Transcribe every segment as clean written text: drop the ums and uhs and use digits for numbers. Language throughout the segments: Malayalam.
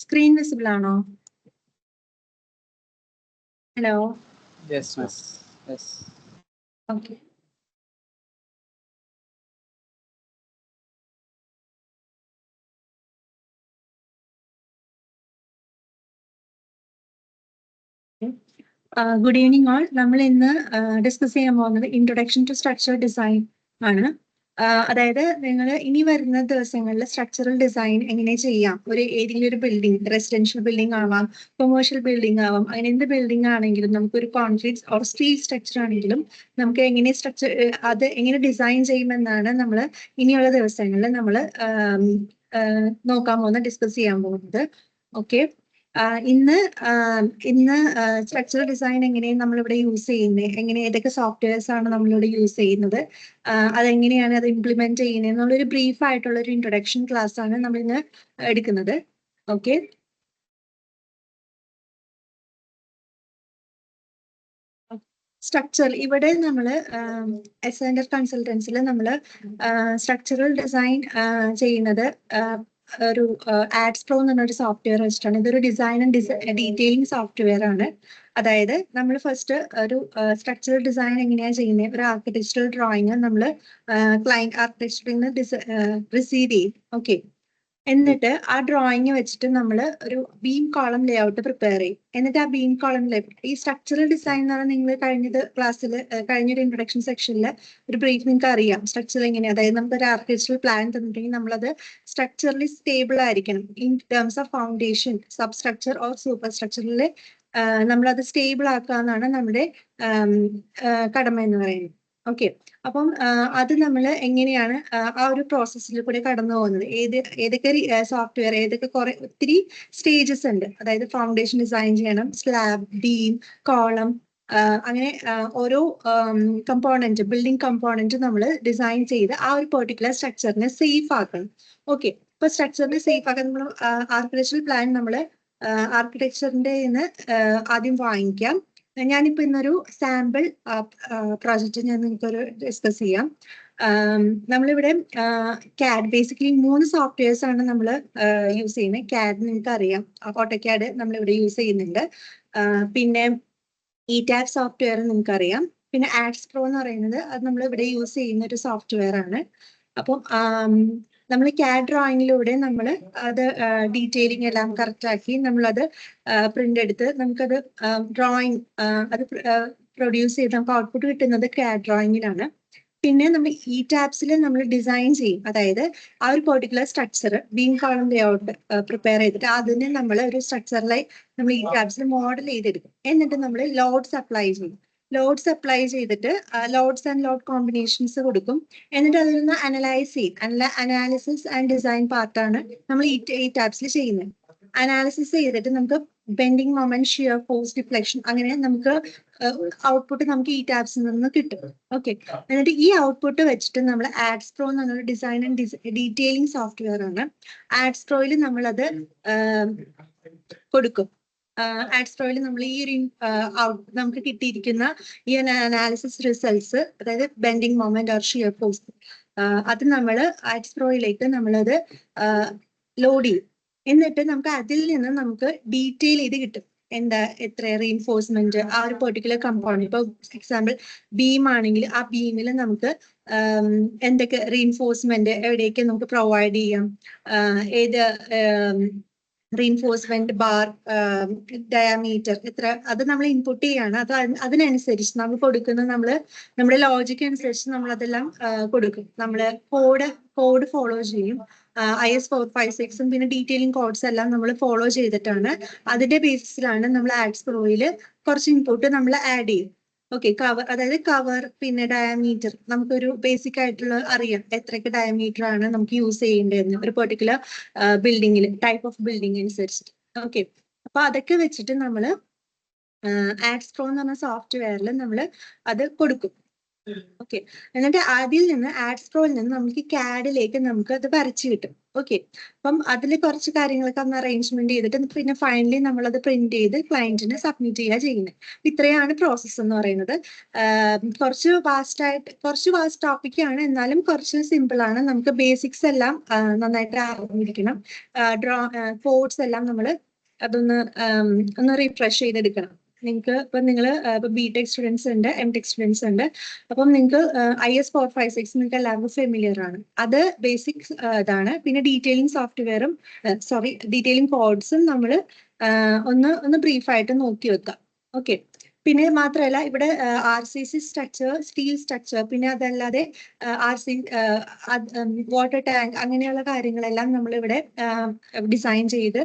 Screen visible ആണോ? Hello. Yes, miss. Yes. Okay. Good evening all. നമ്മൾ ഇന്ന് ഡിസ്കസ് ചെയ്യാൻ പോകുന്നത് ഇൻട്രൊഡക്ഷൻ ടു സ്ട്രക്ചർ ഡിസൈൻ ആണ്. അതായത് നിങ്ങൾ ഇനി വരുന്ന ദിവസങ്ങളിൽ സ്ട്രക്ചറൽ ഡിസൈൻ എങ്ങനെ ചെയ്യാം, ഏതെങ്കിലും ഒരു ബിൽഡിംഗ്, റെസിഡൻഷ്യൽ ബിൽഡിംഗ് ആവാം, കൊമേഴ്ഷ്യൽ ബിൽഡിംഗ് ആവാം, അങ്ങനെ എന്ത് ബിൽഡിംഗ് ആണെങ്കിലും നമുക്കൊരു കോൺക്രീറ്റ് ഓർ സ്റ്റീൽ സ്ട്രക്ചർ ആണെങ്കിലും നമുക്ക് എങ്ങനെ സ്ട്രക്ചർ അത് എങ്ങനെ ഡിസൈൻ ചെയ്യുമെന്നാണ് നമ്മൾ ഇനിയുള്ള ദിവസങ്ങളിൽ നമ്മൾ നോക്കാൻ പോകുന്നത്, ഡിസ്കസ് ചെയ്യാൻ പോകുന്നത്. ഓക്കെ. ഇന്ന് സ്ട്രക്ചറൽ ഡിസൈൻ എങ്ങനെയാണ് നമ്മളിവിടെ യൂസ് ചെയ്യുന്നത്, എങ്ങനെ ഏതൊക്കെ സോഫ്റ്റ്വെയർസ് ആണ് നമ്മളിവിടെ യൂസ് ചെയ്യുന്നത്, അതെങ്ങനെയാണ് അത് ഇംപ്ലിമെന്റ് ചെയ്യുന്നത് എന്നുള്ളൊരു ബ്രീഫ് ആയിട്ടുള്ള ഒരു ഇൻട്രൊഡക്ഷൻ ക്ലാസ് ആണ് നമ്മൾ ഇന്ന് എടുക്കുന്നത്. ഓക്കെ. സ്ട്രക്ചർ ഇവിടെ നമ്മൾ എസെൻഡർ കൺസൾട്ടൻസിൽ നമ്മൾ സ്ട്രക്ചറൽ ഡിസൈൻ ചെയ്യുന്നത് ഒരു ആഡ്സ്പ്രോ എന്ന് പറഞ്ഞൊരു സോഫ്റ്റ്വെയർ വെച്ചിട്ടാണ്. ഇതൊരു ഡിസൈൻ ആൻഡ് ഡീറ്റെയിലിംഗ് സോഫ്റ്റ്വെയർ ആണ്. അതായത് നമ്മൾ ഫസ്റ്റ് ഒരു സ്ട്രക്ചറൽ ഡിസൈൻ എങ്ങനെയാണ് ചെയ്യുന്നത്, ഒരു ആർക്കിടെക്ചറൽ ഡ്രോയിങ് നമ്മൾ ക്ലയന്റ് ആർക്കിടെക്ചറിൽ നിന്ന് റിസീവ് ചെയ്യും. ഓക്കെ. എന്നിട്ട് ആ ഡ്രോയിങ് വെച്ചിട്ട് നമ്മൾ ഒരു ബീം കോളം ലേഔട്ട് പ്രിപ്പയർ ചെയ്യും. എന്നിട്ട് ആ ബീം കോളം ലേഔട്ട്, ഈ സ്ട്രക്ചറൽ ഡിസൈൻ എന്ന് പറഞ്ഞാൽ നിങ്ങൾ കഴിഞ്ഞൊരു ഇൻട്രൊഡക്ഷൻ സെക്ഷനിൽ ഒരു ബ്രീഫ് നിങ്ങൾക്ക് അറിയാം സ്ട്രക്ചർ എങ്ങനെയാണ്. അതായത് നമുക്കൊരു ആർക്കിടെക്ചറൽ പ്ലാൻ തന്നിട്ടുണ്ടെങ്കിൽ നമ്മളത് സ്ട്രക്ചറലി സ്റ്റേബിൾ ആയിരിക്കണം in terms of foundation, sub structure or super സ്ട്രക്ചറിൽ നമ്മളത് സ്റ്റേബിൾ ആക്കുക എന്നാണ് നമ്മുടെ കടമ എന്ന് പറയുന്നത്. ഓക്കെ. അപ്പം അത് നമ്മൾ എങ്ങനെയാണ് ആ ഒരു പ്രോസസ്സിൽ കൂടെ കടന്നു പോകുന്നത്, ഏതൊക്കെ സോഫ്റ്റ്വെയർ, ഒത്തിരി സ്റ്റേജസ് ഉണ്ട്. അതായത് ഫൗണ്ടേഷൻ ഡിസൈൻ ചെയ്യണം, സ്ലാബ്, ബീം, കോളം, അങ്ങനെ ഓരോ കമ്പോണന്റ്, ബിൽഡിംഗ് കമ്പോണന്റ് നമ്മൾ ഡിസൈൻ ചെയ്ത് ആ ഒരു പെർട്ടിക്കുലർ സ്ട്രക്ചറിനെ സേഫ് ആക്കണം. ഓക്കെ. ഇപ്പൊ സ്ട്രക്ചറിനെ സേഫ് ആക്കാൻ നമ്മൾ ആർക്കിടെക്ചറൽ പ്ലാൻ നമ്മൾ ആർക്കിടെക്ചറിന്റെ ആദ്യം വാങ്ങിക്കാം. ഞാനിപ്പോ ഇന്നൊരു സാമ്പിൾ പ്രോജക്റ്റ് ഞാൻ നിങ്ങൾക്കൊരു ഡിസ്കസ് ചെയ്യാം. നമ്മളിവിടെ CAD, ബേസിക്കലി 3 സോഫ്റ്റ്വെയർസ് ആണ് നമ്മൾ യൂസ് ചെയ്യുന്നത്. CAD നിങ്ങൾക്ക് അറിയാം, AutoCAD നമ്മളിവിടെ യൂസ് ചെയ്യുന്നുണ്ട്. പിന്നെ ETABS സോഫ്റ്റ്വെയർ നിങ്ങൾക്ക് അറിയാം. പിന്നെ ആഡ്സ്പ്രോ എന്ന് പറയുന്നത് അത് നമ്മൾ ഇവിടെ യൂസ് ചെയ്യുന്ന ഒരു സോഫ്റ്റ്വെയർ ആണ്. അപ്പം നമ്മൾ CAD ഡ്രോയിങ്ങിലൂടെ നമ്മൾ അത് ഡീറ്റെയിലിംഗ് എല്ലാം കറക്റ്റ് ആക്കി നമ്മളത് പ്രിന്റ് എടുത്ത് നമുക്കത് ഡ്രോയിങ് അത് പ്രൊഡ്യൂസ് ചെയ്ത് നമുക്ക് ഔട്ട്പുട്ട് കിട്ടുന്നത് CAD ഡ്രോയിങ്ങിലാണ്. പിന്നെ നമ്മൾ ETABS നമ്മൾ ഡിസൈൻ ചെയ്യും. അതായത് ആ ഒരു particular structure beam column layout prepare ചെയ്തിട്ട് അതിനെ നമ്മൾ ഒരു സ്ട്രക്ചറിലായി നമ്മൾ ETABS മോഡൽ ചെയ്തെടുക്കും. എന്നിട്ട് നമ്മൾ ലോഡ്സ് അപ്ലൈ ചെയ്യും. ലോഡ്സ് അപ്ലൈ ചെയ്തിട്ട് ലോഡ്സ് ആൻഡ് ലോഡ് കോമ്പിനേഷൻസ് കൊടുക്കും. എന്നിട്ട് അതിൽ നിന്ന് അനലൈസ് ചെയ്യും. അനാലിസിസ് ആൻഡ് ഡിസൈൻ പാർട്ടാണ് നമ്മൾ ETABS ചെയ്യുന്നത്. അനാലിസിസ് ചെയ്തിട്ട് നമുക്ക് bending moment, shear force, deflection, അങ്ങനെ നമുക്ക് ഔട്ട്പുട്ട് നമുക്ക് ETABS നിന്ന് കിട്ടും. ഓക്കെ. എന്നിട്ട് ഈ ഔട്ട്പുട്ട് വെച്ചിട്ട് നമ്മൾ ആഡ്സ്പ്രോ എന്ന് പറഞ്ഞൊരു ഡിസൈൻ ആൻഡ് ഡീറ്റെയിലിംഗ് സോഫ്റ്റ്വെയർ ആണ്. ആഡ്സ്പ്രോയിൽ നമ്മളത് കൊടുക്കും. ആഡ്സ്പ്രോയിൽ നമ്മൾ ഈ ഒരു നമുക്ക് കിട്ടിയിരിക്കുന്ന ഈ അനാലിസിസ് റിസൾട്ട്സ്, അതായത് bending moment or shear force, അത് നമ്മൾ ആഡ്സ്പ്രോയിലേക്ക് നമ്മളത് ലോഡ് ചെയ്യും. എന്നിട്ട് നമുക്ക് അതിൽ നിന്ന് നമുക്ക് ഡീറ്റെയിൽ ചെയ്ത് കിട്ടും. എത്ര റീഇൻഫോഴ്സ്മെന്റ് ആ ഒരു പെർട്ടിക്കുലർ കമ്പോണന്റ്. ഇപ്പൊ എക്സാമ്പിൾ ബീം ആണെങ്കിൽ ആ ബീമിൽ നമുക്ക് എന്തൊക്കെ റീഇൻഫോഴ്സ്മെന്റ് എവിടെയൊക്കെ നമുക്ക് പ്രൊവൈഡ് ചെയ്യാം, ഏത് റീഇൻഫോഴ്സ്മെന്റ് ബാർ, ഡയമീറ്റർ എത്ര, അത് നമ്മൾ ഇൻപുട്ട് ചെയ്യാണ്. അത് അതിനനുസരിച്ച് നമ്മൾ കൊടുക്കുന്നത് നമ്മുടെ ലോജിക്ക് അനുസരിച്ച് നമ്മൾ അതെല്ലാം കൊടുക്കും. നമ്മൾ കോഡ് ഫോളോ ചെയ്യും. IS 456 പിന്നെ ഡീറ്റെയിലിംഗ് കോഡ്സ് എല്ലാം നമ്മൾ ഫോളോ ചെയ്തിട്ടാണ്, അതിന്റെ ബേസിസിലാണ് നമ്മൾ ആഡ്സ്പ്രോയിൽ കുറച്ച് ഇൻപുട്ട് നമ്മൾ ആഡ് ചെയ്യും. ഓക്കെ. അതായത് കവർ, പിന്നെ ഡയമീറ്റർ, നമുക്കൊരു ബേസിക് ആയിട്ടുള്ള അറിയാം എത്രയൊക്കെ ഡയമീറ്റർ ആണ് നമുക്ക് യൂസ് ചെയ്യേണ്ടതെന്ന് ഒരു പെർട്ടിക്കുലർ ബിൽഡിങ്ങിൽ, ടൈപ്പ് ഓഫ് ബിൽഡിംഗ് അനുസരിച്ചിട്ട്. ഓക്കെ. അപ്പൊ അതൊക്കെ വെച്ചിട്ട് നമ്മൾ ആഡ്സ്പ്രോ എന്ന് പറഞ്ഞ സോഫ്റ്റ്വെയറിൽ നമ്മൾ അത് കൊടുക്കും. ഓക്കെ, എന്നിട്ട് അതിൽ നിന്ന് ആഡ്സ് പ്രോയിൽ നിന്ന് നമുക്ക് ക്യാഡിലേക്ക് നമുക്ക് അത് വരച്ച് കിട്ടും. ഓക്കെ, അപ്പം അതിൽ കുറച്ച് കാര്യങ്ങളൊക്കെ ഒന്ന് അറേഞ്ച്മെന്റ് ചെയ്തിട്ട് പിന്നെ ഫൈനലി നമ്മൾ അത് പ്രിന്റ് ചെയ്ത് ക്ലയന്റിന് സബ്മിറ്റ് ചെയ്യുക ചെയ്യുന്നത്. ഇത്രയാണ് പ്രോസസ്സ് എന്ന് പറയുന്നത്. കുറച്ച് വാസ്റ്റ് ടോപ്പിക്കാണ്, എന്നാലും കുറച്ച് സിമ്പിൾ ആണ്. നമുക്ക് ബേസിക്സ് എല്ലാം നന്നായിട്ട് അറിഞ്ഞിരിക്കണം. കോഡ്സ് എല്ലാം നമ്മൾ അതൊന്ന് ഒന്ന് റീഫ്രഷ് ചെയ്തെടുക്കണം. നിങ്ങൾക്ക് ഇപ്പൊ നിങ്ങൾ ഇപ്പൊ ബിടെക് സ്റ്റുഡൻസ് ഉണ്ട്, എംടെക് സ്റ്റുഡൻസ് ഉണ്ട്. അപ്പം നിങ്ങൾക്ക് IS456 നിങ്ങൾക്ക് എല്ലാവർക്കും ഫെമിലിയർ ആണ്. അത് ബേസിക്സ് ഇതാണ്. പിന്നെ ഡീറ്റെയിലിംഗ് കോഡ്സും നമ്മൾ ഒന്ന് ബ്രീഫായിട്ട് നോക്കി വെക്കാം. ഓക്കെ, പിന്നെ മാത്രമല്ല ഇവിടെ RCC സ്ട്രക്ചർ, സ്റ്റീൽ സ്ട്രക്ചർ, പിന്നെ അതല്ലാതെ വാട്ടർ ടാങ്ക്, അങ്ങനെയുള്ള കാര്യങ്ങളെല്ലാം നമ്മൾ ഇവിടെ ഡിസൈൻ ചെയ്ത്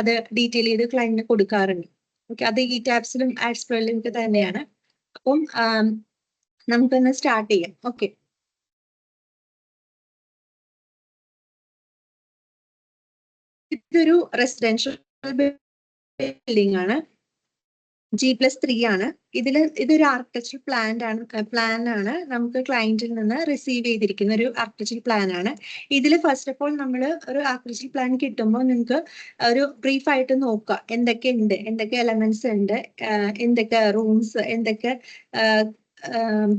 അത് ഡീറ്റെയിൽ ചെയ്ത് ക്ലയന്റിന് കൊടുക്കാറുണ്ട്. ഓക്കെ, അത് ഈ ടാബ്സിലും ആഡ്സ് പ്രോയിലും ഒക്കെ തന്നെയാണ്. അപ്പം നമുക്കൊന്ന് സ്റ്റാർട്ട് ചെയ്യാം. ഓക്കെ, ഇതൊരു റെസിഡൻഷ്യൽ ബിൽഡിംഗ് ആണ്, G+3 ആണ്. ഇതൊരു ആർക്കിടെക്ചർ പ്ലാൻ ആണ് നമുക്ക് ക്ലയന്റിൽ നിന്ന് റിസീവ് ചെയ്തിരിക്കുന്ന ഒരു ആർക്കിടെക്ചർ പ്ലാൻ ആണ്. ഇതിൽ ഫസ്റ്റ് ഓഫ് ഓൾ നമ്മൾ ഒരു ആർക്കിടെക്ചർ പ്ലാൻ കിട്ടുമ്പോൾ നിങ്ങൾക്ക് ഒരു ബ്രീഫ് ആയിട്ട് നോക്കുക എന്തൊക്കെ ഉണ്ട്, എന്തൊക്കെ എലമെന്റ്സ് ഉണ്ട്, എന്തൊക്കെ റൂംസ്, എന്തൊക്കെ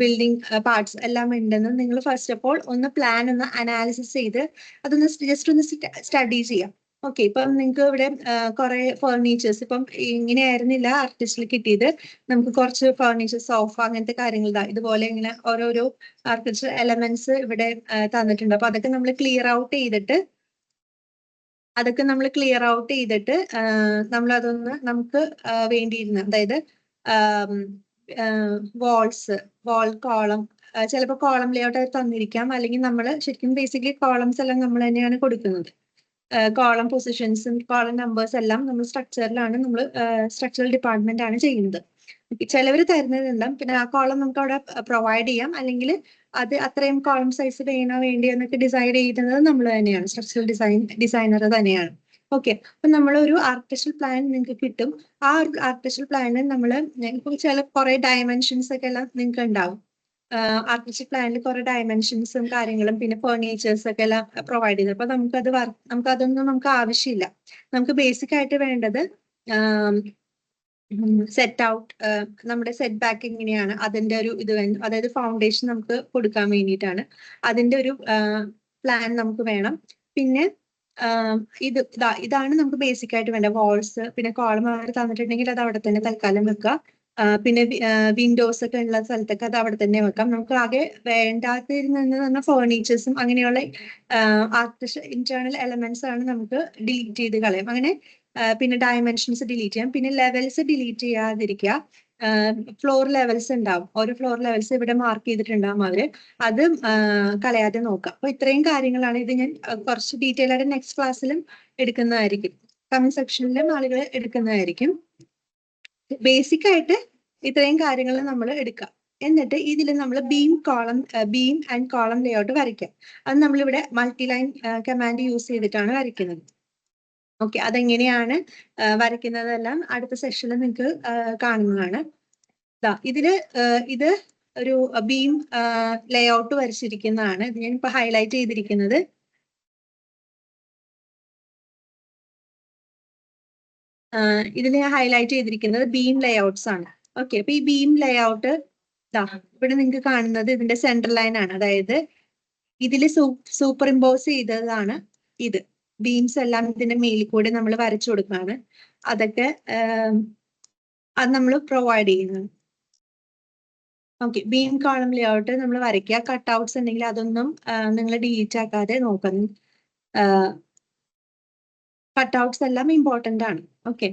ബിൽഡിംഗ് പാർട്സ് എല്ലാം ഉണ്ടെന്ന് നിങ്ങൾ ഫസ്റ്റ് ഓഫ് ഓൾ ഒന്ന് പ്ലാൻ ഒന്ന് അനാലിസിസ് ചെയ്ത് അതൊന്ന് ജസ്റ്റ് ഒന്ന് സ്റ്റഡി ചെയ്യാം. ഓക്കെ, ഇപ്പം നിങ്ങൾക്ക് ഇവിടെ കുറെ ഫർണിച്ചേഴ്സ്, ഇപ്പം ഇങ്ങനെയായിരുന്നില്ല ആർട്ടിസ്റ്റിൽ കിട്ടിയത്. നമുക്ക് കുറച്ച് ഫർണിച്ചേഴ്സ്, സോഫ, അങ്ങനത്തെ കാര്യങ്ങൾ ഇതുപോലെ ഇങ്ങനെ ഓരോരോ ആർട്ടിസ്റ്റ് എലമെന്റ്സ് ഇവിടെ തന്നിട്ടുണ്ട്. അപ്പൊ അതൊക്കെ നമ്മൾ ക്ലിയർ ഔട്ട് ചെയ്തിട്ട് നമ്മൾ അതൊന്ന് നമുക്ക് വേണ്ടിയിരുന്ന, അതായത് വാൾ കോളം, ചിലപ്പോൾ കോളം ലേഔട്ട് ആയിട്ട് തന്നിരിക്കാം, അല്ലെങ്കിൽ നമ്മൾ ശരിക്കും ബേസിക്കലി കോളംസ് എല്ലാം നമ്മൾ തന്നെയാണ് കൊടുക്കുന്നത്. കോളം പൊസിഷൻസും കോളം നമ്പേഴ്സ് എല്ലാം നമ്മൾ സ്ട്രക്ചറൽ ഡിപ്പാർട്ട്മെന്റ് ആണ് ചെയ്യുന്നത്. ചിലവർ തരുന്നതെല്ലാം പിന്നെ ആ കോളം നമുക്ക് അവിടെ പ്രൊവൈഡ് ചെയ്യാം, അല്ലെങ്കിൽ അത് അത്രയും കോളം സൈസ് വേണോ വേണ്ടിയോ എന്നൊക്കെ ഡിസൈഡ് ചെയ്യുന്നത് നമ്മൾ തന്നെയാണ്, സ്ട്രക്ചറൽ ഡിസൈനർ തന്നെയാണ്. ഓക്കെ, അപ്പൊ നമ്മളൊരു ആർക്കിടെക്ചറൽ പ്ലാൻ നിങ്ങൾക്ക് കിട്ടും. ആ ആർക്കിടെക്ചറൽ പ്ലാനിൽ നമ്മൾ ഇപ്പോൾ കുറെ ഡയമെൻഷൻസ് ഒക്കെ എല്ലാം നിങ്ങൾക്ക് ഉണ്ടാവും. ആർക്കിടെക്ചർ പ്ലാനിൽ കുറെ ഡയമെൻഷൻസും കാര്യങ്ങളും പിന്നെ ഫർണിച്ചേഴ്സ് ഒക്കെ എല്ലാം പ്രൊവൈഡ് ചെയ്തത്. അപ്പൊ നമുക്കതൊന്നും നമുക്ക് ആവശ്യമില്ല. നമുക്ക് ബേസിക് ആയിട്ട് വേണ്ടത് സെറ്റ് ഔട്ട്, നമ്മുടെ സെറ്റ് ബാക്ക് എങ്ങനെയാണ് അതിന്റെ ഒരു അതായത് ഫൗണ്ടേഷൻ നമുക്ക് കൊടുക്കാൻ വേണ്ടിയിട്ടാണ്. അതിന്റെ ഒരു പ്ലാൻ നമുക്ക് വേണം. പിന്നെ ഇതാണ് നമുക്ക് ബേസിക് ആയിട്ട് വേണ്ട വാൾസ്. പിന്നെ കോളം അവർ തന്നിട്ടുണ്ടെങ്കിൽ അത് അവിടെ തന്നെ തൽക്കാലം വെക്കുക. പിന്നെ വിൻഡോസ് ഒക്കെ ഉള്ള സ്ഥലത്തൊക്കെ അത് അവിടെ തന്നെ വെക്കാം. നമുക്ക് ആകെ വേണ്ടാത്തിരുന്ന പറഞ്ഞാൽ ഫേർണിച്ചേഴ്സും അങ്ങനെയുള്ള ഇന്റേണൽ എലമെന്റ്സ് ആണ് നമുക്ക് ഡിലീറ്റ് ചെയ്ത് കളയാം. അങ്ങനെ പിന്നെ ഡയമെൻഷൻസ് ഡിലീറ്റ് ചെയ്യാം, പിന്നെ ലെവൽസ് ഡിലീറ്റ് ചെയ്യാതിരിക്കുക. ഫ്ലോർ ലെവൽസ് ഉണ്ടാവും, ഓരോ ഫ്ലോർ ലെവൽസ് ഇവിടെ മാർക്ക് ചെയ്തിട്ടുണ്ടാവും അവര്, അത് കളയാതെ നോക്കാം. അപ്പൊ ഇത്രയും കാര്യങ്ങളാണ്. ഇത് ഞാൻ കുറച്ച് ഡീറ്റെയിൽ ആയിട്ട് നെക്സ്റ്റ് ക്ലാസ്സിലും എടുക്കുന്നതായിരിക്കും, കമന്റ് സെക്ഷനിലും ആളുകൾ എടുക്കുന്നതായിരിക്കും. ബേസിക് ആയിട്ട് ഇത്രയും കാര്യങ്ങൾ നമ്മൾ എടുക്കാം. എന്നിട്ട് ഇതിൽ നമ്മൾ ബീം ആൻഡ് കോളം ലേഔട്ട് വരയ്ക്കാം. അത് നമ്മളിവിടെ മൾട്ടി ലൈൻ കമാൻഡ് യൂസ് ചെയ്തിട്ടാണ് വരയ്ക്കുന്നത്. ഓക്കെ, അതെങ്ങനെയാണ് വരയ്ക്കുന്നതെല്ലാം അടുത്ത സെഷനിൽ നിങ്ങൾക്ക് കാണുന്നതാണ്. ഇത് ഒരു ബീം ലേഔട്ട് വരച്ചിരിക്കുന്നതാണ്. ഇത് ഞാൻ ഇപ്പൊ ഹൈലൈറ്റ് ചെയ്തിരിക്കുന്നത്. ഇതിൽ ഞാൻ ഹൈലൈറ്റ് ചെയ്തിരിക്കുന്നത് ബീം ലേഔട്ട്സ് ആണ്. ഓക്കെ, അപ്പൊ ഈ ബീം ലേഔട്ട് ഇവിടെ നിങ്ങൾക്ക് കാണുന്നത് ഇതിന്റെ സെൻട്രൽ ലൈൻ ആണ്. അതായത് ഇതിൽ സൂപ്പർ ഇമ്പോസ് ചെയ്തതാണ് ഇത്. ബീംസ് എല്ലാം ഇതിന്റെ മേലിൽ കൂടെ നമ്മൾ വരച്ചു കൊടുക്കുകയാണ്. അതൊക്കെ അത് നമ്മൾ പ്രൊവൈഡ് ചെയ്യുന്നത്. ഓക്കെ, ബീം കോളം ലേഔട്ട് നമ്മൾ വരയ്ക്കുക. കട്ട് ഔട്ട്സ് ഉണ്ടെങ്കിൽ അതൊന്നും നിങ്ങൾ ഡിലീറ്റ് ആക്കാതെ നോക്കണം. കട്ട് ഔട്ട്സ് എല്ലാം ഇമ്പോർട്ടന്റ് ആണ്. ഓക്കെ,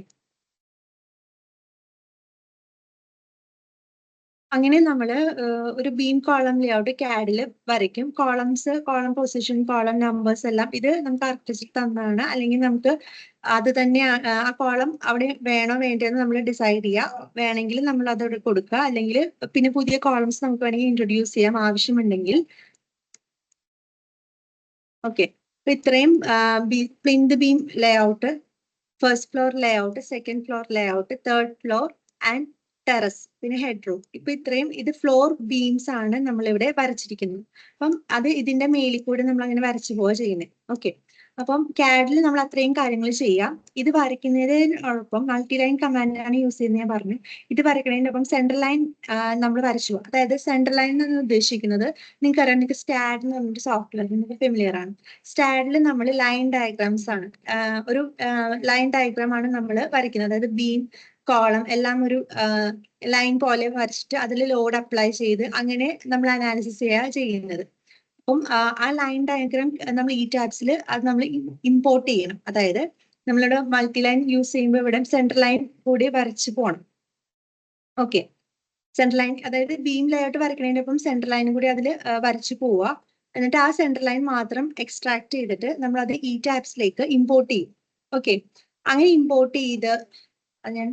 അങ്ങനെ നമ്മൾ ഒരു ബീം കോളം ലേഔട്ട് CAD വരയ്ക്കും. കോളം പൊസിഷൻ, കോളം നമ്പേഴ്സ് എല്ലാം ഇത് നമുക്ക് ആർക്കിടെക്ചർ തന്നതാണ്. അല്ലെങ്കിൽ നമുക്ക് അത് തന്നെ ആ കോളം അവിടെ വേണോ വേണ്ടതെന്ന് നമ്മൾ ഡിസൈഡ് ചെയ്യുക. വേണമെങ്കിൽ നമ്മൾ അതോടെ കൊടുക്കുക, അല്ലെങ്കിൽ പിന്നെ പുതിയ കോളംസ് നമുക്ക് വേണമെങ്കിൽ ഇൻട്രൊഡ്യൂസ് ചെയ്യാം ആവശ്യമുണ്ടെങ്കിൽ. ഓക്കെ, അപ്പൊ ഇത്രയും plinth beam layout, first floor layout, second floor layout, third floor and terrace, പിന്നെ ഹെഡ് റൂം. ഇപ്പൊ ഇത്രയും ഇത് ഫ്ലോർ ബീംസ് ആണ് നമ്മളിവിടെ വരച്ചിരിക്കുന്നത്. അപ്പം അത് ഇതിന്റെ മേലിൽ കൂടെ നമ്മൾ അങ്ങനെ വരച്ചു പോവുക ചെയ്യുന്നത്. ഓക്കെ, അപ്പം CAD-ൽ നമ്മൾ അത്രയും കാര്യങ്ങൾ ചെയ്യാം. ഇത് വരയ്ക്കുന്നതിനോടൊപ്പം മൾട്ടി ലൈൻ കമാൻഡാണ് യൂസ് ചെയ്യുന്നത് ഞാൻ പറഞ്ഞു. ഇത് വരയ്ക്കുന്നതിനൊപ്പം സെൻട്രൽ ലൈൻ നമ്മൾ വരച്ചു പോകും. അതായത് സെൻട്രൽ ലൈൻ എന്ന് ഉദ്ദേശിക്കുന്നത് നിങ്ങൾക്കറിയാം, നിങ്ങൾക്ക് സ്റ്റാഡ് എന്ന് പറഞ്ഞൊരു സോഫ്റ്റ്വെയർ നിങ്ങൾക്ക് ഫെമിലിയർ ആണ്. സ്റ്റാഡിൽ നമ്മൾ ലൈൻ ഡയഗ്രാംസ് ആണ്, ഒരു ലൈൻ ഡയഗ്രാം ആണ് നമ്മൾ വരയ്ക്കുന്നത്. അതായത് ബീം, കോളം എല്ലാം ഒരു ലൈൻ പോലെ വരച്ചിട്ട് അതിൽ ലോഡ് അപ്ലൈ ചെയ്ത് അങ്ങനെ നമ്മൾ അനാലിസിസ് ചെയ്യുന്നത്. അപ്പം ആ ലൈൻ ഡയഗ്രാം നമ്മൾ ഈ ടാബ്സിൽ അത് നമ്മൾ ഇമ്പോർട്ട് ചെയ്യണം. അതായത് നമ്മളുടെ മൾട്ടി ലൈൻ യൂസ് ചെയ്യുമ്പോൾ ഇവിടെ സെൻട്രൽ ലൈൻ കൂടി വരച്ച് പോകണം. ഓക്കെ, സെൻട്രൽ ലൈൻ അതായത് ബീം ലേഔട്ട് വരയ്ക്കുന്നതിനൊപ്പം സെൻട്രൽ ലൈനും കൂടി അതിൽ വരച്ച് പോവുക. എന്നിട്ട് ആ സെൻട്രൽ ലൈൻ മാത്രം എക്സ്ട്രാക്ട് ചെയ്തിട്ട് നമ്മൾ അത് ഈ ടാബ്സിലേക്ക് ഇമ്പോർട്ട് ചെയ്യും. ഓക്കെ, അങ്ങനെ ഇമ്പോർട്ട് ചെയ്ത് അത് ഞാൻ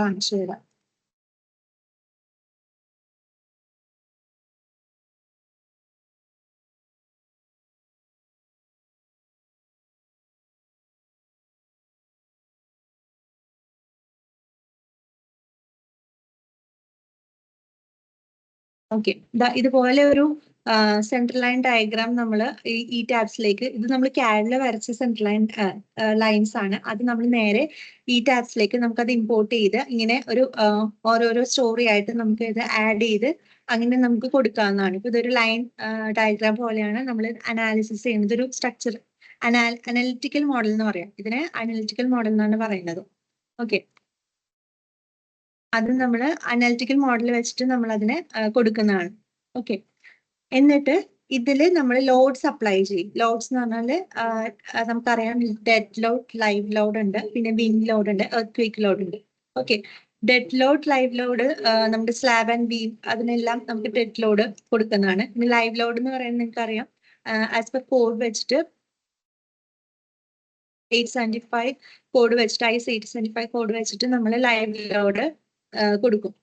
കാണിച്ചു തരാം. ഓക്കെ, ഇതുപോലെ ഒരു സെൻട്രൽ ലൈൻ ഡയഗ്രാം നമ്മൾ ഈ ടാബ്സിലേക്ക്, ഇത് നമ്മൾ CAD-ൽ വരച്ച സെൻട്രൽ ലൈൻ ലൈൻസ് ആണ്. അത് നമ്മൾ നേരെ ഈ ടാബ്സിലേക്ക് നമുക്കത് ഇമ്പോർട്ട് ചെയ്ത് ഇങ്ങനെ ഒരു ഓരോരോ സ്റ്റോറി ആയിട്ട് നമുക്ക് ഇത് ആഡ് ചെയ്ത് അങ്ങനെ നമുക്ക് കൊടുക്കാവുന്നതാണ്. ഇപ്പൊ ഇതൊരു ലൈൻ ഡയഗ്രാം പോലെയാണ് നമ്മൾ അനാലിസിസ് ചെയ്യുന്നത്. ഒരു സ്ട്രക്ചർ അനലിറ്റിക്കൽ മോഡൽ എന്ന് പറയാം. ഇതിനെ അനലിറ്റിക്കൽ മോഡൽ എന്നാണ് പറയുന്നത്. ഓക്കെ, അത് നമ്മൾ അനാലിറ്റിക്കൽ മോഡൽ വെച്ചിട്ട് നമ്മൾ അതിനെ കൊടുക്കുന്നതാണ്. ഓക്കെ, എന്നിട്ട് ഇതിൽ നമ്മൾ ലോഡ്സ് അപ്ലൈ ചെയ്യും. ലോഡ്സ് എന്ന് പറഞ്ഞാൽ നമുക്കറിയാം, ഡെഡ് ലോഡ്, ലൈവ് ലോഡ് ഉണ്ട്, പിന്നെ വിൻഡ് ലോഡ് ഉണ്ട്, എർത്ത് ലോഡ് ഉണ്ട്. Okay, dead load, live load നമ്മുടെ സ്ലാബ് ആൻഡ് ബീം അതിനെല്ലാം നമുക്ക് ഡെഡ് ലോഡ് കൊടുക്കുന്നതാണ്. പിന്നെ ലൈവ് ലോഡ് എന്ന് പറയുന്നത് നിങ്ങൾക്കറിയാം, ആസ് പെർ കോഡ് വെച്ചിട്ട് 875 കോഡ് വെച്ചിട്ട് IS 875 കോഡ് വെച്ചിട്ട് നമ്മൾ ലൈവ് ലോഡ് കൊടുക്കും.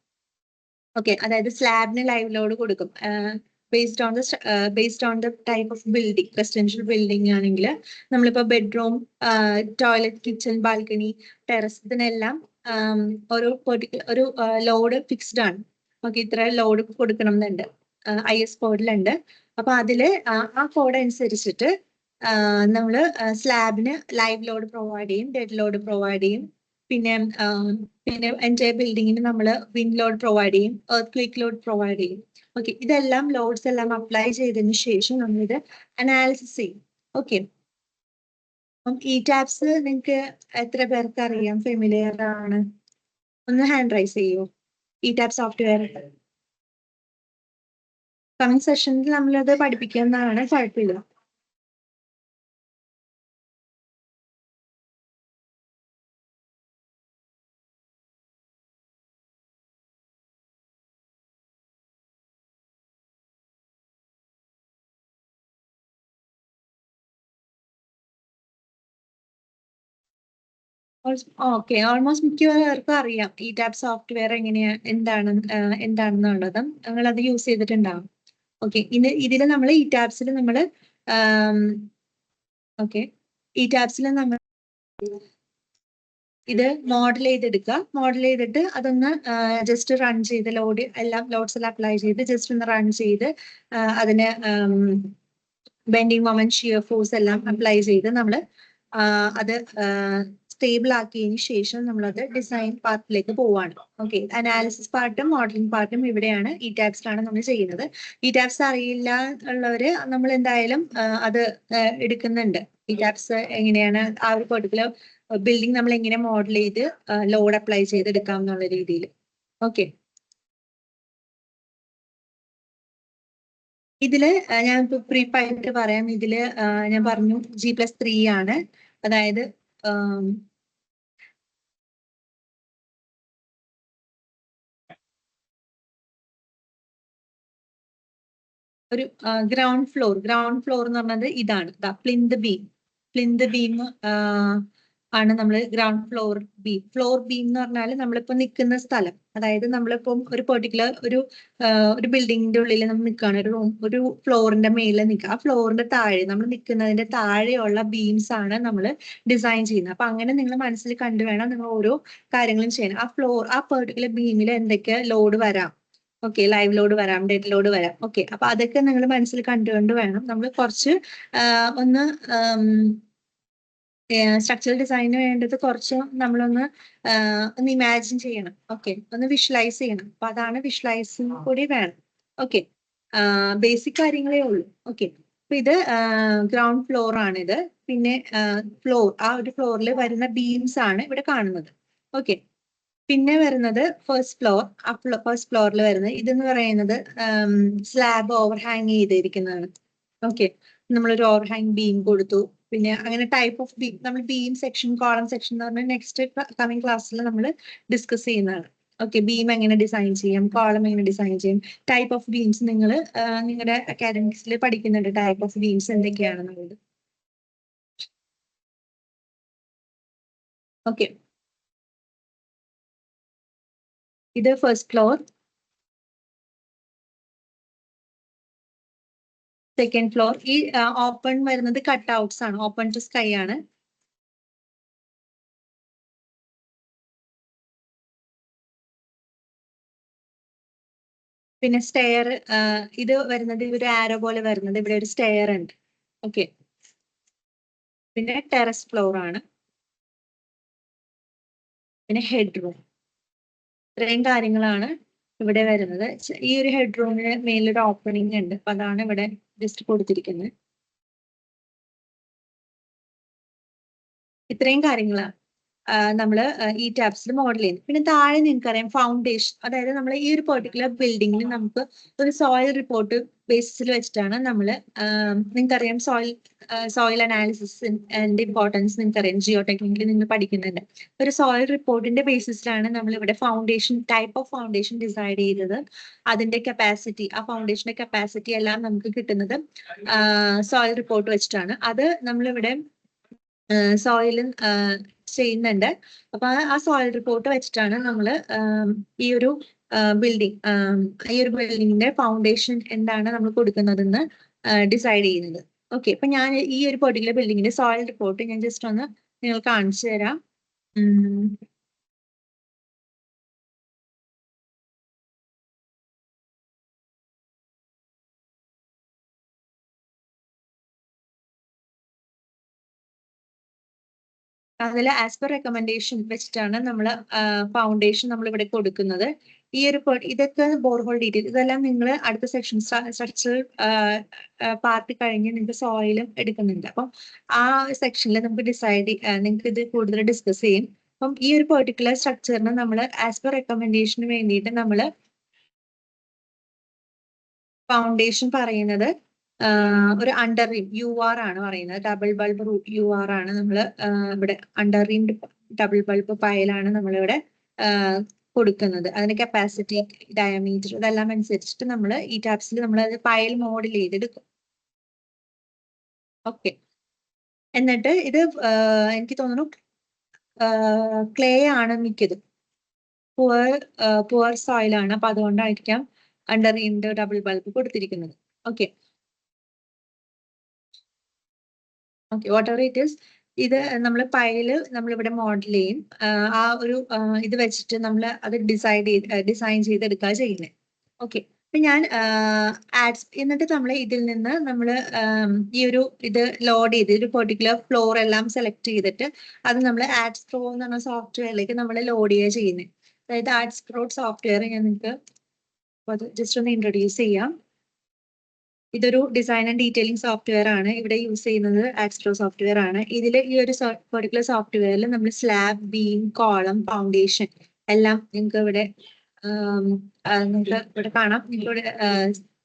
ഓക്കെ, അതായത് സ്ലാബിന് ലൈവ് ലോഡ് കൊടുക്കും. Based on the type of building. Residential building ആണെങ്കിൽ നമ്മളിപ്പോ bedroom, toilet, kitchen, balcony, terrace ഇതിനെല്ലാം ഒരു ലോഡ് ഫിക്സ്ഡ് ആണ്. ഓക്കെ, ഇത്ര ലോഡ് കൊടുക്കണം എന്നുണ്ട്, IS കോഡിലുണ്ട്. അപ്പൊ അതില് ആ കോഡ് അനുസരിച്ചിട്ട് നമ്മൾ സ്ലാബിന് ലൈവ് ലോഡ് പ്രൊവൈഡ് ചെയ്യും, ഡെഡ് ലോഡ് പ്രൊവൈഡ് ചെയ്യും. പിന്നെ എൻറ്റയർ ബിൽഡിങ്ങിന് നമ്മൾ വിൻഡ് ലോഡ് പ്രൊവൈഡ് ചെയ്യും, എർത്ത് ലോഡ് പ്രൊവൈഡ് ചെയ്യും. ഓക്കെ, ഇതെല്ലാം ലോഡ്സ് എല്ലാം അപ്ലൈ ചെയ്തതിന് ശേഷം നമ്മളിത് അനാലിസിസ് ചെയ്യും. ഓക്കെ, അപ്പം ഈ ടാബ്സ് നിങ്ങൾക്ക് എത്ര പേർക്ക് അറിയാം, ഫെമിലിയർ ആണ്? ഒന്ന് ഹാൻഡ് റൈസ് ചെയ്യോ. ഈ ടാബ് സോഫ്റ്റ്വെയർ കമ്മിങ് സെഷനിൽ നമ്മളത് പഠിപ്പിക്കുന്നതാണ്, കുഴപ്പമില്ല. ഓക്കെ, ഓൾമോസ്റ്റ് മിക്ക പേർക്കും അറിയാം ഈ ടാബ് സോഫ്റ്റ്വെയർ എന്താണെന്നുള്ളത്. നിങ്ങൾ അത് യൂസ് ചെയ്തിട്ടുണ്ടാവും. ഓക്കെ, ഇതിൽ നമ്മൾ ഈ ടാബ്സിൽ നമ്മൾ ഓക്കെ, ഈ ടാബ്സിൽ നമ്മൾ ഇത് മോഡൽ ചെയ്തെടുക്കുക. മോഡൽ ചെയ്തിട്ട് അതൊന്ന് ജസ്റ്റ് റൺ ചെയ്ത് ലോഡ്സ് എല്ലാം അപ്ലൈ ചെയ്ത് ജസ്റ്റ് ഒന്ന് റൺ ചെയ്ത് അതിന് ബെൻഡിങ് മൊമെന്റ്, ഷിയർ ഫോഴ്സ് എല്ലാം അപ്ലൈ ചെയ്ത് നമ്മൾ അത് സ്റ്റേബിൾ ആക്കിയതിന് ശേഷം നമ്മളത് ഡിസൈൻ പാർട്ടിലേക്ക് പോവാണ്. ഓക്കെ, അനാലിസിസ് പാർട്ടും മോഡലിംഗ് പാർട്ടും ഇവിടെയാണ്, ഈ ടാബ്സിലാണ് നമ്മൾ ചെയ്യുന്നത്. ഈ ടാബ്സ് അറിയില്ല ഉള്ളവര് നമ്മൾ എന്തായാലും അത് എടുക്കുന്നുണ്ട്. ഈ ടാബ്സ് എങ്ങനെയാണ് ആ ഒരു പെർട്ടിക്കുലർ ബിൽഡിംഗ് നമ്മൾ എങ്ങനെ മോഡൽ ചെയ്ത് ലോഡ് അപ്ലൈ ചെയ്ത് എടുക്കാം എന്നുള്ള രീതിയിൽ. ഓക്കെ, ഇതില് ഞാൻ ബ്രീഫായിട്ട് പറയാം. ഇതില് ഞാൻ പറഞ്ഞു G+3 ആണ്. അതായത് ഒരു ഗ്രൗണ്ട് ഫ്ലോർ എന്ന് പറഞ്ഞത് ഇതാണ്, പ്ലിന്ത് ബീം ആണ് നമ്മൾ ഗ്രൗണ്ട് ഫ്ലോർ ബീം എന്ന് പറഞ്ഞാൽ നമ്മളിപ്പോ നിൽക്കുന്ന സ്ഥലം, അതായത് നമ്മളിപ്പം ഒരു പെർട്ടിക്കുലർ ഒരു ബിൽഡിങ്ങിന്റെ ഉള്ളിൽ നമ്മൾ നിൽക്കുകയാണ്, ഒരു ഫ്ലോറിന്റെ മേളിൽ നിൽക്കുക. ആ ഫ്ലോറിന്റെ താഴെ നമ്മൾ നിൽക്കുന്നതിന്റെ താഴെയുള്ള ബീംസ് ആണ് നമ്മൾ ഡിസൈൻ ചെയ്യുന്നത്. അപ്പൊ അങ്ങനെ നിങ്ങൾ മനസ്സിൽ കണ്ടു വേണം നിങ്ങൾ ഓരോ കാര്യങ്ങളും ചെയ്യാൻ. ആ പെർട്ടിക്കുലർ ബീമിൽ എന്തൊക്കെ ലോഡ് വരാം, ഓക്കെ, ലൈവ് ലോഡ് വരാം, ഡെഡ് ലോഡ് വരാം, ഓക്കെ. അപ്പൊ അതൊക്കെ നിങ്ങൾ മനസ്സിൽ കണ്ടുകൊണ്ട് വേണം നമ്മൾ കുറച്ച് ഒന്ന് സ്ട്രക്ചറൽ ഡിസൈനിന് വേണ്ടത് കുറച്ച് നമ്മളൊന്ന് ഒന്ന് ഇമാജിൻ ചെയ്യണം, ഓക്കെ, ഒന്ന് വിഷ്വലൈസ് ചെയ്യണം. അപ്പൊ അതാണ് വിഷ്വലൈസിങ് കൂടി വേണം, ഓക്കെ. ബേസിക് കാര്യങ്ങളേ ഉള്ളൂ, ഓക്കെ. അപ്പൊ ഇത് ഗ്രൗണ്ട് ഫ്ലോർ ആണിത്. പിന്നെ ആ ഒരു ഫ്ലോറിൽ വരുന്ന ബീംസ് ആണ് ഇവിടെ കാണുന്നത്, ഓക്കെ. പിന്നെ വരുന്നത് ഫസ്റ്റ് ഫ്ലോറിൽ വരുന്നത് ഇതെന്ന് പറയുന്നത് സ്ലാബ് ഓവർഹാങ് ചെയ്തിരിക്കുന്നതാണ്, ഓക്കെ. നമ്മളൊരു ഓവർഹാങ് ബീം കൊടുത്തു. പിന്നെ അങ്ങനെ ടൈപ്പ് ഓഫ് ബീം, നമ്മൾ ബീം സെക്ഷൻ, കോളം സെക്ഷൻ എന്ന് പറഞ്ഞാൽ നെക്സ്റ്റ് കമ്മിങ് ക്ലാസ്സിൽ നമ്മൾ ഡിസ്കസ് ചെയ്യുന്നതാണ്, ഓക്കെ. ബീം എങ്ങനെ ഡിസൈൻ ചെയ്യാം, കോളം എങ്ങനെ ഡിസൈൻ ചെയ്യും, ടൈപ്പ് ഓഫ് ബീംസ് നിങ്ങൾ നിങ്ങളുടെ അക്കാഡമിക്സിൽ പഠിക്കുന്നുണ്ട്, ടൈപ്പ് ഓഫ് ബീംസ് എന്തൊക്കെയാണെന്നുള്ളത്, ഓക്കെ. ഇത് ഫസ്റ്റ് ഫ്ലോർ, സെക്കൻഡ് ഫ്ലോർ. ഈ ഓപ്പൺ വരുന്നത് കട്ട് ഔട്ട്സ് ആണ്, ഓപ്പൺ ടു സ്കൈ ആണ്. പിന്നെ സ്റ്റെയർ, ഇത് വരുന്നത് ഒരു ആരോ പോലെ വരുന്നത്, ഇവിടെ ഒരു സ്റ്റെയർ ഉണ്ട്, ഓക്കെ. പിന്നെ ടെറസ് ഫ്ലോർ ആണ്. പിന്നെ ഹെഡ് റൂം. ഇത്രയും കാര്യങ്ങളാണ് ഇവിടെ വരുന്നത്. ഈ ഒരു ഹെഡ് റൂമിന് മേലൊരു ഓപ്പണിംഗ് ഉണ്ട്, അപ്പൊ അതാണ് ഇവിടെ ജസ്റ്റ് കൊടുത്തിരിക്കുന്നത്. ഇത്രയും കാര്യങ്ങളാണ് നമ്മൾ ഈ ടാബ്സിൽ മോഡൽ ചെയ്യുന്നത്. പിന്നെ താഴെ നിങ്ങൾക്കറിയാം ഫൗണ്ടേഷൻ, അതായത് നമ്മൾ ഈ ഒരു പെർട്ടിക്കുലർ ബിൽഡിങ്ങിൽ നമുക്ക് ഒരു സോയിൽ റിപ്പോർട്ട് ബേസിസിൽ വെച്ചിട്ടാണ് നമ്മൾ, നിങ്ങൾക്കറിയാം സോയിൽ അനാലിസിസ് ഇമ്പോർട്ടൻസ് നിങ്ങൾക്കറിയാം, ജിയോ ടെക്നിക്കലി നിങ്ങൾ പഠിക്കുന്നുണ്ട്. ഒരു സോയിൽ റിപ്പോർട്ടിന്റെ ബേസിസിലാണ് നമ്മൾ ഇവിടെ ടൈപ്പ് ഓഫ് ഫൗണ്ടേഷൻ ഡിസൈഡ് ചെയ്തത്. അതിന്റെ കപ്പാസിറ്റി, ആ ഫൗണ്ടേഷന്റെ കപ്പാസിറ്റി എല്ലാം നമുക്ക് കിട്ടുന്നത് സോയിൽ റിപ്പോർട്ട് വെച്ചിട്ടാണ്. അത് നമ്മളിവിടെ സോയിലും ചെയ്യുന്നുണ്ട്. അപ്പൊ ആ സോയിൽ റിപ്പോർട്ട് വെച്ചിട്ടാണ് നമ്മൾ ഈ ഒരു ബിൽഡിങ്ങിന്റെ ഫൗണ്ടേഷൻ എന്താണ് നമ്മൾ കൊടുക്കുന്നതെന്ന് ഡിസൈഡ് ചെയ്യുന്നത്, ഓക്കെ. അപ്പൊ ഞാൻ ഈ ഒരു പെർട്ടിക്കുലർ ബിൽഡിങ്ങിന്റെ സോയിൽ റിപ്പോർട്ട് ഞാൻ ജസ്റ്റ് ഒന്ന് നിങ്ങൾ കാണിച്ചു തരാം. അതിൽ ആസ് പെർ റെക്കമെൻഡേഷൻ വെച്ചിട്ടാണ് നമ്മൾ ഫൗണ്ടേഷൻ നമ്മൾ ഇവിടെ കൊടുക്കുന്നത്. ഈ ഒരു ഇതൊക്കെ ബോർഹോൾ ഡീറ്റെയിൽ, ഇതെല്ലാം നിങ്ങൾ അടുത്ത സെക്ഷൻ സ്ട്രക്ചറൽ പാർട്ട് കഴിഞ്ഞ് നിങ്ങൾക്ക് സോയിലും എടുക്കുന്നുണ്ട്. അപ്പം ആ സെക്ഷനിൽ നമുക്ക് നിങ്ങൾക്ക് ഇത് കൂടുതൽ ഡിസ്കസ് ചെയ്യും. അപ്പം ഈ ഒരു പെർട്ടിക്കുലർ സ്ട്രക്ചറിന് നമ്മൾ ആസ് പെർ റെക്കമെൻഡേഷന് വേണ്ടിയിട്ട് നമ്മൾ ഫൗണ്ടേഷൻ പറയുന്നത് ഒരു അണ്ടർ റീം UR ആണ് പറയുന്നത്, ഡബിൾ ബൾബ് UR ആണ് നമ്മൾ ഇവിടെ അണ്ടർ റീം ഡബിൾ ബൾബ് പയലാണ് നമ്മളിവിടെ കൊടുക്കുന്നത്. അതിന്റെ കപ്പാസിറ്റി, ഡയമീറ്റർ ഇതെല്ലാം അനുസരിച്ചിട്ട് നമ്മൾ ഈ ടാബ്സിൽ നമ്മൾ അത് പയൽ മോഡൽ ചെയ്തെടുക്കും, ഓക്കെ. എന്നിട്ട് ഇത് എനിക്ക് തോന്നുന്നു ക്ലേ ആണ് മിക്കതും, പുവർ സോയിൽ ആണ്. അപ്പൊ അതുകൊണ്ടായിരിക്കാം അണ്ടർ റീമിന്റെ ഡബിൾ ബൾബ് കൊടുത്തിരിക്കുന്നത്, okay. Okay, what ever it is, ഇത് നമ്മൾ പയല് നമ്മളിവിടെ മോഡൽ ചെയ്യും. ആ ഒരു ഇത് വെച്ചിട്ട് നമ്മൾ അത് ഡിസൈൻ ചെയ്തെടുക്കുക ചെയ്യുന്നത്, ഓക്കെ. അപ്പൊ ഞാൻ എന്നിട്ട് നമ്മൾ ഇതിൽ നിന്ന് നമ്മൾ ഈ ഒരു ഇത് ലോഡ് ചെയ്ത് ഒരു പെർട്ടിക്കുലർ ഫ്ലോർ എല്ലാം സെലക്ട് ചെയ്തിട്ട് അത് നമ്മൾ ആഡ്സ് പ്രോ എന്ന് പറഞ്ഞ സോഫ്റ്റ്വെയറിലേക്ക് നമ്മൾ ലോഡ് ചെയ്യുക ചെയ്യുന്നത്. അതായത് ആഡ്സ് പ്രോ സോഫ്റ്റ്വെയർ ഞാൻ നിങ്ങൾക്ക് ജസ്റ്റ് ഒന്ന് ഇൻട്രൊഡ്യൂസ് ചെയ്യാം. ഇതൊരു ഡിസൈൻ ആൻഡ് ഡീറ്റെയിലിംഗ് സോഫ്റ്റ്വെയർ ആണ്. ഇവിടെ യൂസ് ചെയ്യുന്നത് ആഡ്സ്പ്രോ സോഫ്റ്റ്വെയർ ആണ്. ഇതിൽ ഈ ഒരു പെർട്ടിക്കുലർ സോഫ്റ്റ്വെയറിൽ നമ്മൾ സ്ലാബ്, ബീം, കോളം, ഫൗണ്ടേഷൻ എല്ലാം നിങ്ങൾക്ക് ഇവിടെ കാണാം. നിങ്ങൾക്ക്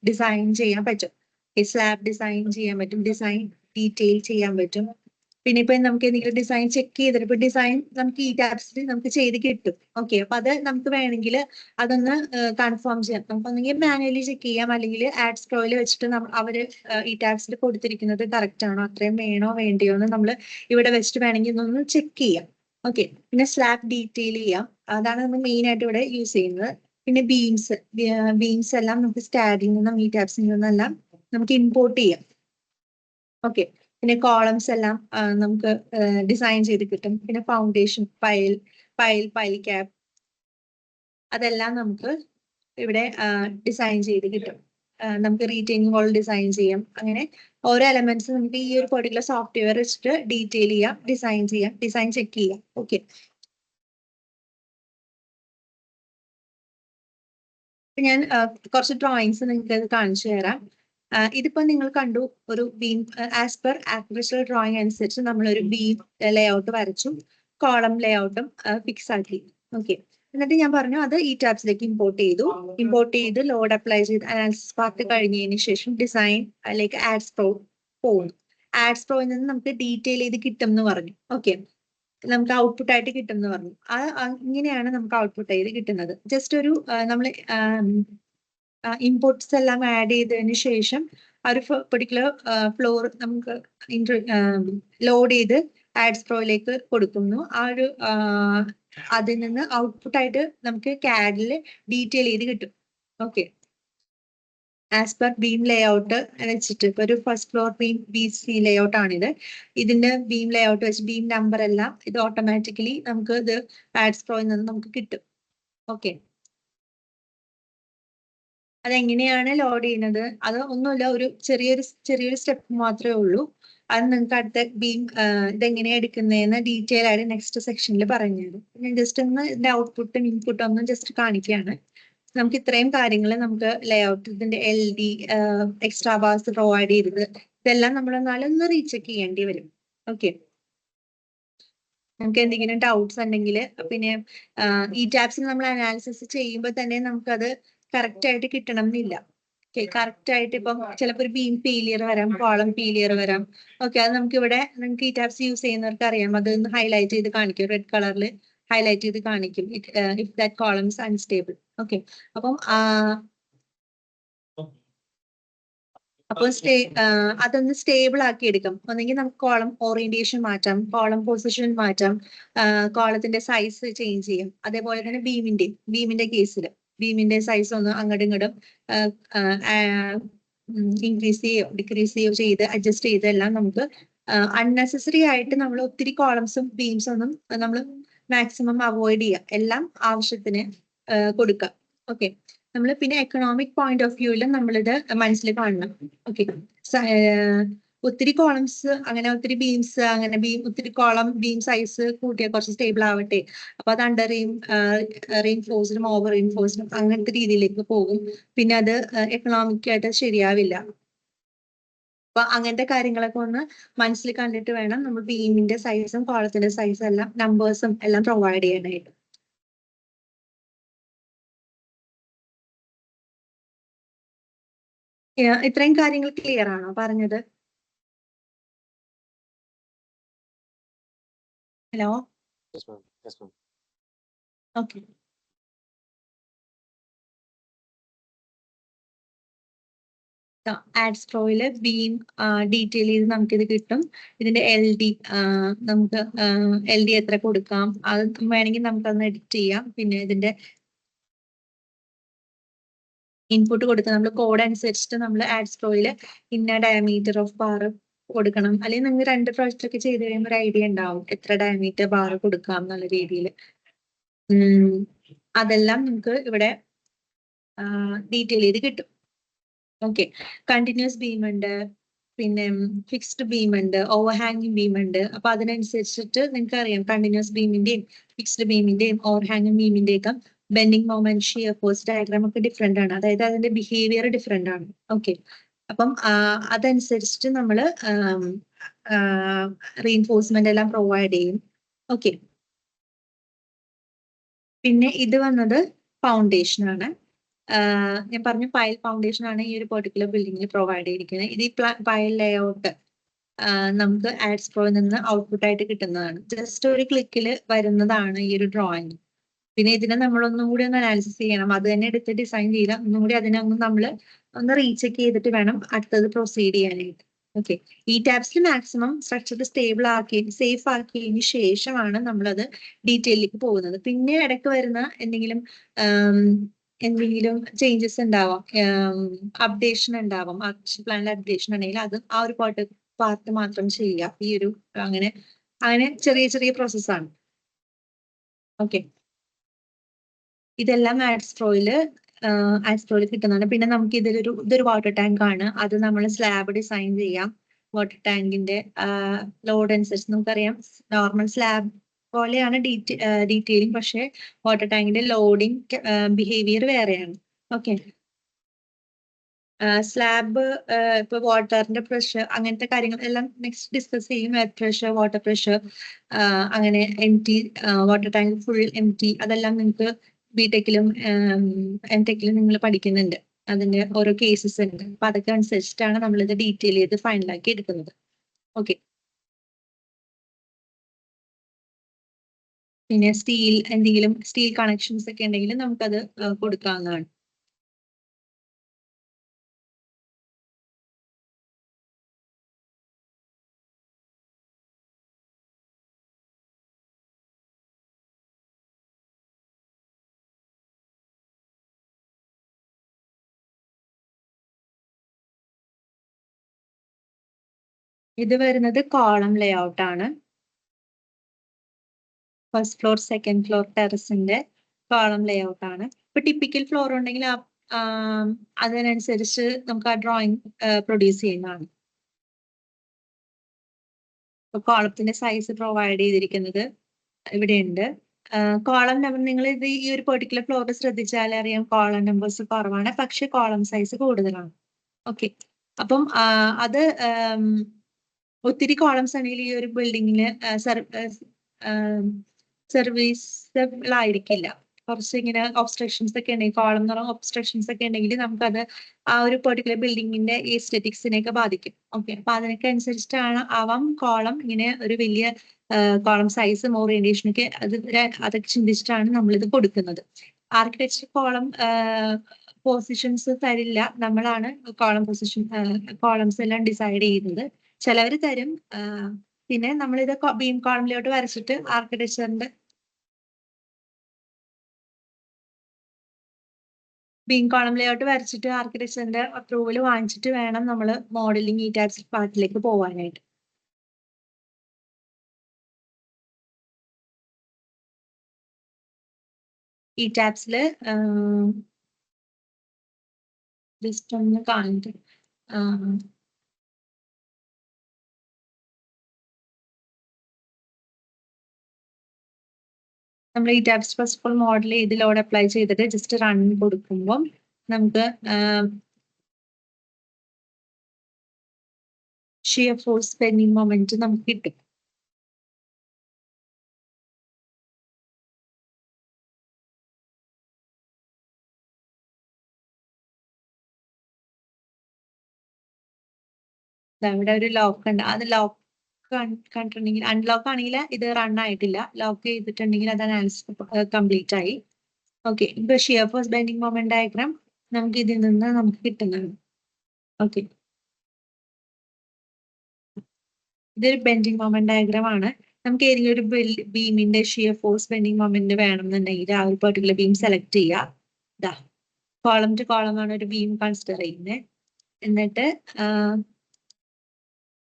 ഡിസൈൻ ചെയ്യാൻ പറ്റും. സ്ലാബ് ഡിസൈൻ ചെയ്യാൻ പറ്റും, ഡിസൈൻ ഡീറ്റെയിൽ ചെയ്യാൻ പറ്റും. പിന്നെ ഇപ്പൊ നമുക്ക് എന്തെങ്കിലും ഡിസൈൻ ചെക്ക് ചെയ്തിട്ട് ഇപ്പൊ ഡിസൈൻ നമുക്ക് ഈ ടാബ്സിൽ നമുക്ക് ചെയ്ത് കിട്ടും. ഓക്കെ, അപ്പൊ അത് നമുക്ക് വേണമെങ്കിൽ അതൊന്ന് കൺഫേം ചെയ്യാം. നമുക്ക് ഒന്നെങ്കിൽ മാനുവലി ചെക്ക് ചെയ്യാം, അല്ലെങ്കിൽ ആഡ്സ് പ്രോയിൽ വെച്ചിട്ട് അവര് ഈ ടാബ്സിൽ കൊടുത്തിരിക്കുന്നത് കറക്റ്റ് ആണോ, അത്രയും വേണോ വേണ്ടിയോ എന്ന് നമ്മൾ ഇവിടെ വെച്ചിട്ട് വേണമെങ്കിൽ ഒന്ന് ചെക്ക് ചെയ്യാം. ഓക്കെ, പിന്നെ സ്ലാബ് ഡീറ്റെയിൽ ചെയ്യാം, അതാണ് നമ്മൾ മെയിൻ ആയിട്ട് ഇവിടെ യൂസ് ചെയ്യുന്നത്. പിന്നെ ബീംസ് എല്ലാം നമുക്ക് സ്റ്റാഡിൽ നിന്നും ഈ ടാബ്സിൽ നിന്നെല്ലാം നമുക്ക് ഇമ്പോർട്ട് ചെയ്യാം. ഓക്കെ, പിന്നെ കോളംസ് എല്ലാം നമുക്ക് ഡിസൈൻ ചെയ്ത് കിട്ടും. പിന്നെ ഫൗണ്ടേഷൻ, പൈൽ ക്യാപ്പ്, അതെല്ലാം നമുക്ക് ഇവിടെ ഡിസൈൻ ചെയ്ത് കിട്ടും. നമുക്ക് റീറ്റെയിനിങ് വാൾ ഡിസൈൻ ചെയ്യാം. അങ്ങനെ ഓരോ എലമെന്റ്സ് നമുക്ക് ഈ ഒരു പെർട്ടിക്കുലർ സോഫ്റ്റ്വെയർ വെച്ചിട്ട് ഡീറ്റെയിൽ ചെയ്യാം, ഡിസൈൻ ചെക്ക് ചെയ്യാം. ഓക്കെ, ഞാൻ കുറച്ച് ഡ്രോയിങ്സ് നിങ്ങൾക്ക് കാണിച്ചു തരാം. ഇതിപ്പോ നിങ്ങൾ കണ്ടു, ഒരു beam as per artificial drawing അനുസരിച്ച് നമ്മൾ ഒരു ബീം ലേഔട്ട് വരച്ചു, കോളം ലേഔട്ടും ഫിക്സ് ആക്കി. ഓക്കെ, എന്നിട്ട് ഞാൻ പറഞ്ഞു അത് ഈ ടാബ്സിലേക്ക് ഇമ്പോർട്ട് ചെയ്ത് ലോഡ് അപ്ലൈ ചെയ്ത് അനാലിസിസ് പാർട്ട് കഴിഞ്ഞതിന് ശേഷം ഡിസൈൻ അല്ലെങ്കിൽ ആഡ്സ് പ്രോ പോകുന്നു. ആഡ്സ് പ്രോയിൽ നിന്ന് നമുക്ക് ഡീറ്റെയിൽ ചെയ്ത് കിട്ടും എന്ന് പറഞ്ഞു. ഓക്കെ, നമുക്ക് ഔട്ട്പുട്ട് ആയിട്ട് കിട്ടും എന്ന് പറഞ്ഞു. ഇങ്ങനെയാണ് നമുക്ക് ഔട്ട്പുട്ട് ആയിട്ട് കിട്ടുന്നത്. ജസ്റ്റ് ഒരു നമ്മൾ ഇൻപുട്സ് എല്ലാം ആഡ് ചെയ്തതിന് ശേഷം ഒരു പെർട്ടിക്കുലർ ഫ്ലോർ നമുക്ക് ലോഡ് ചെയ്ത് ആഡ്സ് പ്രോയിലേക്ക് കൊടുക്കുന്നു. അതിൽ നിന്ന് ഔട്ട്പുട്ട് ആയിട്ട് നമുക്ക് CAD-ൽ ഡീറ്റെയിൽ ചെയ്ത് കിട്ടും. Okay, as per beam layout വെച്ചിട്ട് ഇപ്പൊ ഒരു first floor beam BC layout ആണിത്. ഇതിന്റെ ബീം ലേഔട്ട് വെച്ച് ബീം നമ്പർ എല്ലാം ഇത് ഓട്ടോമാറ്റിക്കലി നമുക്ക് ഇത് ആഡ്സ് പ്രോയിൽ നിന്ന് നമുക്ക് കിട്ടും. ഓക്കെ, അതെങ്ങനെയാണ് ലോഡ് ചെയ്യുന്നത്? അത് ഒന്നുമില്ല, ഒരു ചെറിയൊരു സ്റ്റെപ്പ് മാത്രമേ ഉള്ളൂ. അത് നിങ്ങൾക്ക് അടുത്ത ബീം ഇതെങ്ങനെയാണ് എടുക്കുന്നതെന്ന് ഡീറ്റെയിൽ ആയിട്ട് നെക്സ്റ്റ് സെക്ഷനിൽ പറഞ്ഞുതരും. ഞാൻ ജസ്റ്റ് ഒന്ന് ഇതിന്റെ ഔട്ട്പുട്ടും ഇൻപുട്ടും ഒന്ന് ജസ്റ്റ് കാണിക്കുകയാണ്. നമുക്ക് ഇത്രയും കാര്യങ്ങൾ നമുക്ക് ലേഔട്ട്, ഇതിന്റെ LD എക്സ്ട്രാ ബാർസ് പ്രൊവൈഡ് ചെയ്തത്, ഇതെല്ലാം നമ്മൾ ഒന്ന് റീചെക്ക് ചെയ്യേണ്ടി വരും. ഓക്കെ, നമുക്ക് എന്തെങ്കിലും ഡൗട്ട്സ് ഉണ്ടെങ്കിൽ പിന്നെ ഈ ടാബ്സിൽ നമ്മൾ അനാലിസിസ് ചെയ്യുമ്പോൾ തന്നെ നമുക്കത് കറക്റ്റ് ആയിട്ട് കിട്ടണം എന്നില്ല. ഓക്കെ, കറക്റ്റ് ആയിട്ട് ഇപ്പം ചിലപ്പോൾ ഒരു ബീം ഫെയിലിയർ വരാം, കോളം ഫെയിലിയർ വരാം. ഓക്കെ, അത് നിങ്ങൾക്ക് ഈ ടാബ്സ് യൂസ് ചെയ്യുന്നവർക്ക് അറിയാം, അത് ഒന്ന് ഹൈലൈറ്റ് ചെയ്ത് കാണിക്കും, റെഡ് കളറിൽ ഹൈലൈറ്റ് ചെയ്ത് കാണിക്കും if that column is unstable. Okay, അപ്പം അതൊന്ന് സ്റ്റേബിൾ ആക്കി എടുക്കാം. ഒന്നെങ്കിൽ നമുക്ക് കോളം ഓറിയന്റേഷൻ മാറ്റാം, കോളം പൊസിഷൻ മാറ്റാം, കോളത്തിന്റെ സൈസ് ചേഞ്ച് ചെയ്യാം. അതേപോലെ തന്നെ ബീമിന്റെ കേസിൽ ബീമിന്റെ സൈസ് ഒന്ന് അങ്ങോട്ടും ഇങ്ങോട്ടും ഇൻക്രീസ് ചെയ്യോ ഡിക്രീസ് ചെയ്യോ ചെയ്ത് അഡ്ജസ്റ്റ് ചെയ്തെല്ലാം നമുക്ക് അൺനെസസറി ആയിട്ട് നമ്മൾ ഒത്തിരി കോളംസും ബീംസും ഒന്നും നമ്മൾ മാക്സിമം അവോയ്ഡ് ചെയ്യുക, എല്ലാം ആവശ്യത്തിന് കൊടുക്കുക. ഓക്കെ, നമ്മൾ പിന്നെ എക്കണോമിക് പോയിന്റ് ഓഫ് വ്യൂവിൽ നമ്മളിത് മനസ്സിൽ കാണണം. ഓക്കെ, ഒത്തിരി കോളംസ് അങ്ങനെ ഒത്തിരി ബീംസ് അങ്ങനെ ഒത്തിരി കോളം ബീം സൈസ് കൂട്ടിയാൽ കുറച്ച് സ്റ്റേബിൾ ആവട്ടെ, അപ്പൊ അത് അണ്ടർ റീൻഫോഴ്സ്ഡും ഓവർ റീൻഫോഴ്സ്ഡും അങ്ങനത്തെ രീതിയിലേക്ക് പോകും. പിന്നെ അത് എക്കണോമിക് ആയിട്ട് ശരിയാവില്ല. അപ്പൊ അങ്ങനത്തെ കാര്യങ്ങളൊക്കെ ഒന്ന് മനസ്സിൽ കണ്ടിട്ട് വേണം നമ്മൾ ബീമിന്റെ സൈസും കോളത്തിന്റെ സൈസും എല്ലാം നമ്പേഴ്സും എല്ലാം പ്രൊവൈഡ് ചെയ്യാനായിട്ട്. ഇത്രയും കാര്യങ്ങൾ ക്ലിയർ ആണോ പറഞ്ഞത്? Hello, okay. ആഡ്സ് പ്രോയില് ബീം ഡീറ്റെയിൽ ചെയ്ത് നമുക്കിത് കിട്ടും. ഇതിന്റെ LD നമുക്ക് LD എത്ര കൊടുക്കാം, അത് വേണമെങ്കിൽ നമുക്കതൊന്ന് എഡിറ്റ് ചെയ്യാം. പിന്നെ ഇതിന്റെ ഇൻപുട്ട് കൊടുക്കാം, നമ്മൾ കോഡ് അനുസരിച്ചിട്ട് നമ്മൾ ആഡ്സ് പ്രോയില് ഇന്ന ഡയമീറ്റർ ഓഫ് ബാർ കൊടുക്കണം. അല്ലെങ്കിൽ നിങ്ങൾക്ക് 2 പ്രോജക്റ്റ് ഒക്കെ ചെയ്ത് കഴിയുമ്പോൾ ഒരു ഐഡിയ ഉണ്ടാവും എത്ര ഡയമീറ്റർ ബാർ കൊടുക്കാം എന്നുള്ള രീതിയിൽ. അതെല്ലാം നമുക്ക് ഇവിടെ ഡീറ്റെയിൽ ചെയ്ത് കിട്ടും. ഓക്കെ, കണ്ടിന്യൂസ് ബീം ഉണ്ട്, പിന്നെ ഫിക്സ്ഡ് ബീം ഉണ്ട്, ഓവർഹാങ്ങിങ് ബീം ഉണ്ട്. അപ്പൊ അതിനനുസരിച്ചിട്ട് നിങ്ങൾക്ക് അറിയാം കണ്ടിന്യൂസ് ബീമിന്റെയും ഫിക്സ്ഡ് ബീമിന്റെയും ഓവർഹാങ്ങിങ് ബീമിന്റെയും ഒക്കെ bending moment, shear force diagram ഒക്കെ ഡിഫറെന്റ് ആണ്. അതായത് അതിന്റെ ബിഹേവിയർ ഡിഫറെന്റ് ആണ്. ഓക്കെ, അപ്പം അതനുസരിച്ചിട്ട് നമ്മൾ റീഇൻഫോഴ്സ്മെന്റ് എല്ലാം പ്രൊവൈഡ് ചെയ്യും. ഓക്കെ, പിന്നെ ഇത് വന്നത് ഫൗണ്ടേഷൻ ആണ്. ഞാൻ പറഞ്ഞു പൈൽ ഫൗണ്ടേഷൻ ആണ് ഈ ഒരു പെർട്ടിക്കുലർ ബിൽഡിംഗിൽ പ്രൊവൈഡ് ചെയ്തിരിക്കുന്നത്. ഇത് ഈ പൈൽ ലേഔട്ട് നമുക്ക് ആഡ്സ് പ്രോയിൽ നിന്ന് ഔട്ട്പുട്ട് ആയിട്ട് കിട്ടുന്നതാണ്. ജസ്റ്റ് ഒരു ക്ലിക്കിൽ വരുന്നതാണ് ഈ ഒരു ഡ്രോയിങ്. പിന്നെ ഇതിനെ നമ്മളൊന്നും കൂടി ഒന്ന് അനാലിസിസ് ചെയ്യണം. അത് തന്നെ എടുത്ത് ഡിസൈൻ ചെയ്ത ഒന്നും കൂടി അതിനെ നമ്മൾ ഒന്ന് റീചെക്ക് ചെയ്തിട്ട് വേണം അടുത്തത് പ്രൊസീഡ് ചെയ്യാനായിട്ട്. ഓക്കെ, ഈ ടാബ്സിൽ മാക്സിമം സ്ട്രക്ചർ സ്റ്റേബിൾ ആക്കി സേഫ് ആക്കിയതിന് ശേഷമാണ് നമ്മളത് ഡീറ്റെയിലേക്ക് പോകുന്നത്. പിന്നെ ഇടയ്ക്ക് വരുന്ന എന്തെങ്കിലും ചേഞ്ചസ് ഉണ്ടാവാം, അപ്ഡേഷൻ ഉണ്ടാവാം, ആക്ഷൻ പ്ലാനിൽ അപ്ഡേഷൻ ഉണ്ടെങ്കിൽ അത് ആ ഒരു പാർട്ട് മാത്രം ചെയ്യുക. ഈ ഒരു അങ്ങനെ ചെറിയ ചെറിയ പ്രോസസ്സാണ്. ഓക്കെ, ഇതെല്ലാം ആഡ്സ് പ്രോയിൽ കിട്ടുന്നതാണ്. പിന്നെ നമുക്ക് ഇതൊരു വാട്ടർ ടാങ്ക് ആണ്. അത് നമ്മൾ സ്ലാബ് ഡിസൈൻ ചെയ്യാം. വാട്ടർ ടാങ്കിന്റെ ലോഡ് അനുസരിച്ച് നമുക്കറിയാം, നോർമൽ സ്ലാബ് പോലെയാണ് ഡീറ്റെയിലിംഗ്, പക്ഷെ വാട്ടർ ടാങ്കിന്റെ ലോഡിംഗ് ബിഹേവിയർ വേറെയാണ്. ഓക്കെ, സ്ലാബ് ഇപ്പൊ വാട്ടറിന്റെ പ്രഷർ അങ്ങനത്തെ കാര്യങ്ങൾ എല്ലാം നെക്സ്റ്റ് ഡിസ്കസ് ചെയ്യും. എയർ പ്രഷർ, വാട്ടർ പ്രഷർ, അങ്ങനെ വാട്ടർ ടാങ്ക് ഫുൾ എംറ്റി, അതെല്ലാം നിങ്ങൾക്ക് ബിടെക്കിലും എംടെക്കിലും നിങ്ങൾ പഠിക്കുന്നുണ്ട്. അതിന്റെ ഓരോ കേസസ് ഉണ്ട്. അപ്പൊ അതൊക്കെ അനുസരിച്ചിട്ടാണ് നമ്മളിത് ഡീറ്റെയിൽ ചെയ്ത് ഫൈനലാക്കി എടുക്കുന്നത്. ഓക്കെ, പിന്നെ എന്തെങ്കിലും സ്റ്റീൽ കണക്ഷൻസ് ഒക്കെ ഉണ്ടെങ്കിൽ നമുക്കത് കൊടുക്കാവുന്നതാണ്. ഇത് വരുന്നത് കോളം ലേഔട്ട് ആണ്. ഫസ്റ്റ് ഫ്ലോർ, സെക്കൻഡ് ഫ്ലോർ ടെറസിന്റെ കോളം ലേഔട്ട് ആണ്. ഇപ്പൊ ടിപ്പിക്കൽ ഫ്ലോർ ഉണ്ടെങ്കിൽ അതിനനുസരിച്ച് നമുക്ക് ആ ഡ്രോയിങ് പ്രൊഡ്യൂസ് ചെയ്യുന്നതാണ്. കോളത്തിന്റെ സൈസ് പ്രൊവൈഡ് ചെയ്തിരിക്കുന്നത് ഇവിടെയുണ്ട്. കോളം നമ്പർ നിങ്ങൾ ഈ ഒരു പെർട്ടിക്കുലർ ഫ്ലോറിൽ ശ്രദ്ധിച്ചാൽ അറിയാം, കോളം നമ്പേഴ്സ് കുറവാണ്, പക്ഷെ കോളം സൈസ് കൂടുതലാണ്. ഓക്കെ, അപ്പം അത് ഒത്തിരി കോളംസ് ആണെങ്കിൽ ഈ ഒരു ബിൽഡിങ്ങിന് സർവീസബിളായിരിക്കില്ല. കുറച്ച് ഇങ്ങനെ ഒബ്സ്ട്രക്ഷൻസ് ഒക്കെ ഉണ്ടെങ്കിൽ, കോളം എന്ന് പറഞ്ഞാൽ ഒബ്സ്ട്രക്ഷൻസ് ഒക്കെ ഉണ്ടെങ്കിൽ നമുക്കത് ആ ഒരു പെർട്ടിക്കുലർ ബിൽഡിങ്ങിന്റെ എസ്തെറ്റിക്സിനെയൊക്കെ ബാധിക്കും. ഓക്കെ, അപ്പൊ അതിനൊക്കെ അനുസരിച്ചിട്ടാണ് കോളം ഇങ്ങനെ ഒരു വലിയ കോളം സൈസും ഓറിയന്റേഷനൊക്കെ അതൊക്കെ ചിന്തിച്ചിട്ടാണ് നമ്മളിത് കൊടുക്കുന്നത്. ആർക്കിടെക്ചർ കോളം പൊസിഷൻസ് തരില്ല, നമ്മളാണ് കോളംസ് എല്ലാം ഡിസൈഡ് ചെയ്യുന്നത്. ചിലവർ തരും. പിന്നെ നമ്മളിത് ബീം കോളമിലോട്ട് വരച്ചിട്ട് ആർക്കിടെക്ചറിന്റെ അപ്രൂവൽ വാങ്ങിച്ചിട്ട് വേണം നമ്മൾ മോഡലിംഗ് ഈ ടാബ്സ് പാർട്ടിലേക്ക് പോകാനായിട്ട്. ഈ ടാബ്സില് ജസ്റ്റ് ഒന്ന് കാണിട്ട് നമ്മൾ ഈ tabs first of all model ചെയ്ത് ലോഡ് അപ്ലൈ ചെയ്തിട്ട് ജസ്റ്റ് റൺ കൊടുക്കുമ്പോൾ നമുക്ക് ഷിയർ ഫോഴ്സ് ബെൻഡിങ് മൊമെന്റ് നമുക്ക് കിട്ടും. ഇവിടെ ഒരു ലോക്ക് ഉണ്ട്. അത് ലോക്ക് കണ്ടിട്ടുണ്ടെങ്കിൽ, അൺലോക്ക് ആണെങ്കിൽ ഇത് റൺ ആയിട്ടില്ല. ലോക്ക് ചെയ്തിട്ടുണ്ടെങ്കിൽ അത് അനാലിസിസ് കംപ്ലീറ്റ് ആയി. ഓക്കെ, ഇപ്പൊ shear force bending moment diagram നമുക്ക് ഇതിൽ നിന്ന് നമുക്ക് കിട്ടുന്നതാണ്. ഓക്കെ, ഇതൊരു ബെൻഡിങ് മൊമെന്റ് ഡയഗ്രാം ആണ്. നമുക്ക് ഏതെങ്കിലും ഒരു ബീമിന്റെ ഷിയർ ഫോഴ്സ് ബെൻഡിങ് മൊമെന്റ് വേണമെന്നുണ്ടെങ്കിൽ ആ ഒരു പെർട്ടിക്കുലർ ബീം സെലക്ട് ചെയ്യുക. കോളം ടു കോളം ആണ് ഒരു ബീം കൺസിഡർ ചെയ്യുന്നത്. എന്നിട്ട്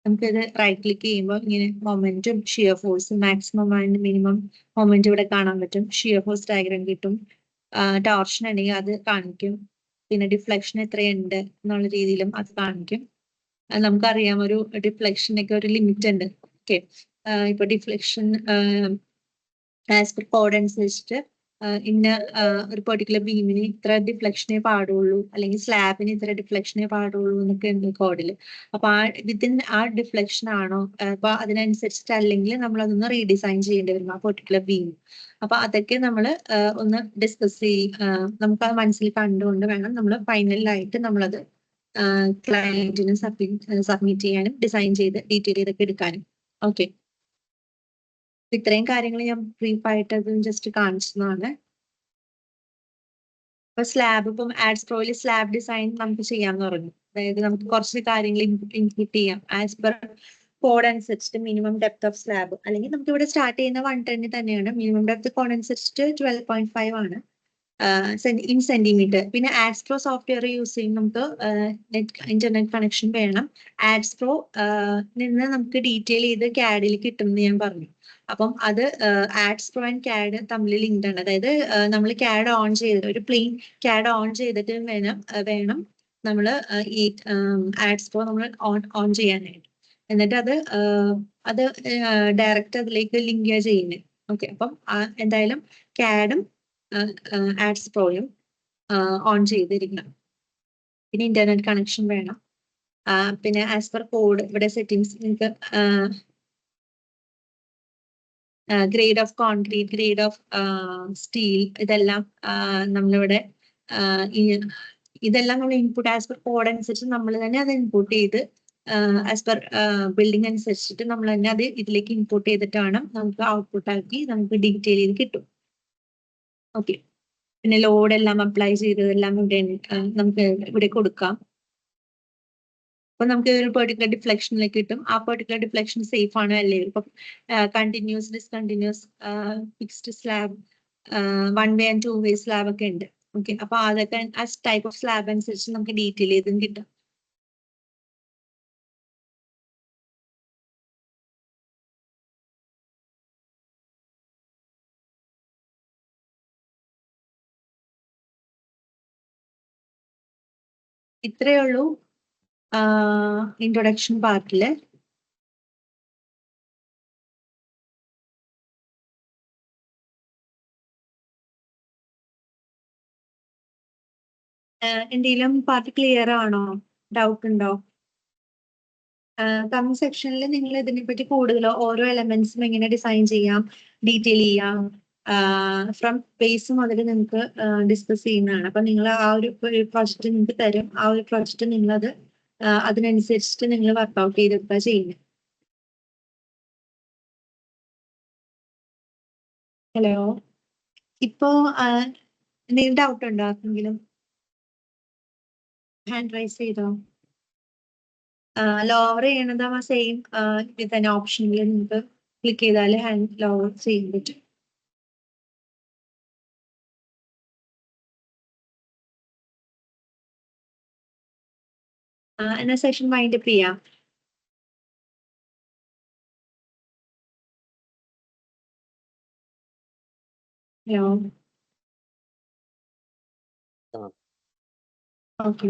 നമുക്കിത് റൈറ്റ് ക്ലിക്ക് ചെയ്യുമ്പോൾ ഇങ്ങനെ മൊമെന്റും ഷിയർ ഫോഴ്സും മാക്സിമം ആൻഡ് മിനിമം മൊമെന്റ് ഇവിടെ കാണാൻ പറ്റും. ഷിയർ ഫോഴ്സ് ഡയഗ്രാം കിട്ടും. ടോർഷൻ ഉണ്ടെങ്കിൽ അത് കാണിക്കും. പിന്നെ ഡിഫ്ലക്ഷൻ എത്രയുണ്ട് എന്നുള്ള രീതിയിലും അത് കാണിക്കും. നമുക്കറിയാം ഒരു ഡിഫ്ലക്ഷനൊക്കെ ഒരു ലിമിറ്റ് ഉണ്ട്. ഓക്കെ, ഇപ്പൊ ഡിഫ്ലക്ഷൻ ആസ് പെർ കോഡ് അനുസരിച്ചിട്ട് ഇന്ന ഒരു പെർട്ടിക്കുലർ ബീമിന് ഇത്ര ഡിഫ്ലക്ഷനേ പാടുള്ളൂ, അല്ലെങ്കിൽ സ്ലാബിന് ഇത്ര ഡിഫ്ലക്ഷനേ പാടുള്ളൂ എന്നൊക്കെ ഉണ്ട് കോഡിൽ. അപ്പൊ ആ ഡിഫ്ലക്ഷൻ ആണോ, അപ്പൊ അതിനനുസരിച്ചിട്ട് അല്ലെങ്കിൽ നമ്മൾ അതൊന്ന് റീഡിസൈൻ ചെയ്യേണ്ടി വരും ആ പെർട്ടിക്കുലർ ബീം. അപ്പൊ അതൊക്കെ നമ്മൾ ഒന്ന് ഡിസ്കസ് നമുക്ക് അത് മനസ്സിൽ കണ്ടുകൊണ്ട് വേണം നമ്മൾ ഫൈനലായിട്ട് നമ്മളത് ക്ലയന്റിന് സബ്മിറ്റ് ചെയ്യാനും ഡിസൈൻ ചെയ്ത് ഡീറ്റെയിൽ ചെയ്തൊക്കെ എടുക്കാനും. ഓക്കെ, ഇത്രയും കാര്യങ്ങൾ ഞാൻ ബ്രീഫായിട്ട് അത് ജസ്റ്റ് കാണിച്ചതാണ്. ഇപ്പൊ സ്ലാബ്, ഇപ്പം ആഡ്സ് പ്രോയിൽ സ്ലാബ് ഡിസൈൻ നമുക്ക് ചെയ്യാമെന്ന് പറഞ്ഞു. അതായത് നമുക്ക് കുറച്ച് കാര്യങ്ങൾ ഇൻപുട്ട് ചെയ്യാം ആസ് പെർ കോഡ് അനുസരിച്ചിട്ട് മിനിമം ഡെപ്ത് ഓഫ് സ്ലാബ്, അല്ലെങ്കിൽ നമുക്ക് ഇവിടെ സ്റ്റാർട്ട് ചെയ്യുന്ന 110 തന്നെയാണ്. മിനിമം ഡെപ്ത് കോഡ് അനുസരിച്ചിട്ട് 12.5 ആണ് ഇൻ സെന്റിമീറ്റർ. പിന്നെ ആഡ്സ് പ്രോ സോഫ്റ്റ്വെയർ യൂസ് ചെയ്യും നമുക്ക് ഇന്റർനെറ്റ് കണക്ഷൻ വേണം. ആഡ്സ് പ്രോ നിന്ന് നമുക്ക് ഡീറ്റെയിൽ ചെയ്ത് ക്യാഡിൽ കിട്ടും എന്ന് ഞാൻ പറഞ്ഞു. അപ്പം അത് ആഡ്സ് പ്രോ ആൻഡ് ക്യാഡ് തമ്മിൽ ലിങ്ക്ഡ് ആണ്. അതായത് നമ്മൾ ക്യാഡ് ഓൺ ചെയ്ത് ഒരു പ്ലെയിൻ ക്യാഡ് ഓൺ ചെയ്തിട്ട് വേണം നമ്മൾ ഈ ആഡ്സ് പ്രോ നമ്മൾ ഓൺ ചെയ്യാനായിട്ട്. എന്നിട്ട് അത് ഡയറക്റ്റ് അതിലേക്ക് ലിങ്ക് ചെയ്യുന്നത്. ഓക്കെ, അപ്പം എന്തായാലും ക്യാഡും ആഡ്സ് പ്രോയും ഓൺ ചെയ്തിരിക്കണം. പിന്നെ ഇന്റർനെറ്റ് കണക്ഷൻ വേണം. പിന്നെ ആസ് പെർ കോഡ് ഇവിടെ സെറ്റിംഗ്സ് നിങ്ങൾക്ക് grade of concrete, grade of steel, ഇതെല്ലാം നമ്മളിവിടെ ഇതെല്ലാം നമ്മൾ ഇൻപുട്ട് ആസ് പെർ കോഡ് അനുസരിച്ച് നമ്മൾ തന്നെ അത് ഇൻപുട്ട് ചെയ്ത് ആസ് പെർ ബിൽഡിംഗ് അനുസരിച്ചിട്ട് നമ്മൾ തന്നെ അത് ഇതിലേക്ക് ഇൻപുട്ട് ചെയ്തിട്ട് വേണം നമുക്ക് ഔട്ട്പുട്ട് ആക്കി നമുക്ക് ഡീറ്റെയിൽ ചെയ്ത് കിട്ടും. ഓക്കെ, പിന്നെ ലോഡ് എല്ലാം അപ്ലൈ ചെയ്തതെല്ലാം ഇവിടെ നമുക്ക് ഇവിടെ കൊടുക്കാം. അപ്പൊ നമുക്ക് ഒരു പെർട്ടിക്കുലർ ഡിഫ്ലക്ഷനിലേക്ക് കിട്ടും. ആ പെർട്ടിക്കുലർ ഡിഫ്ലക്ഷൻ സേഫ് ആണോ അല്ലേ, ഇപ്പൊ continuous, discontinuous, fixed slab, 1 way and 2 way slab ഒക്കെ ഉണ്ട്. ഓക്കെ, അപ്പൊ അതൊക്കെ ആ ടൈപ്പ് ഓഫ് സ്ലാബ് അനുസരിച്ച് നമുക്ക് ഡീറ്റെയിൽ ചെയ്തും കിട്ടും. ഇത്രയേ ഉള്ളൂ ഇൻട്രൊഡക്ഷൻ പാർട്ടില്. എന്തെങ്കിലും പാർട്ട് ക്ലിയർ ആണോ? ഡൗട്ട് ഉണ്ടോ? കമന്റ് സെക്ഷനിൽ നിങ്ങൾ ഇതിനെപ്പറ്റി കൂടുതൽ ഓരോ എലമെന്റ്സും എങ്ങനെ ഡിസൈൻ ചെയ്യാം, ഡീറ്റെയിൽ ചെയ്യാം, ഫ്രം ബേസ് മുതൽ നിങ്ങൾക്ക് ഡിസ്കസ് ചെയ്യുന്നതാണ്. അപ്പൊ നിങ്ങൾ ആ ഒരു പ്രോജക്റ്റ് നിങ്ങൾക്ക് തരും. ആ ഒരു പ്രോജക്റ്റ് നിങ്ങളത് അതിനനുസരിച്ചിട്ട് നിങ്ങൾ വർക്ക്ഔട്ട് ചെയ്തെടുക്കുക ചെയ്യുന്നത്. ഹലോ, ഇപ്പോ എന്തെങ്കിലും ഡൗട്ട് ഉണ്ടോ ആർക്കെങ്കിലും? ഹാൻഡ് റൈസ് ചെയ്തോ? ലോവർ ചെയ്യണത് ആ സെയിം ഇതിൽ തന്നെ ഓപ്ഷനിൽ നിങ്ങൾക്ക് ക്ലിക്ക് ചെയ്താൽ ഹാൻഡ് ലോവർ ചെയ്യാൻ പറ്റും. എന്നാ സെഷൻ വൈൻഡ് അപ്പ് ചെയ്യാം. Hello, okay.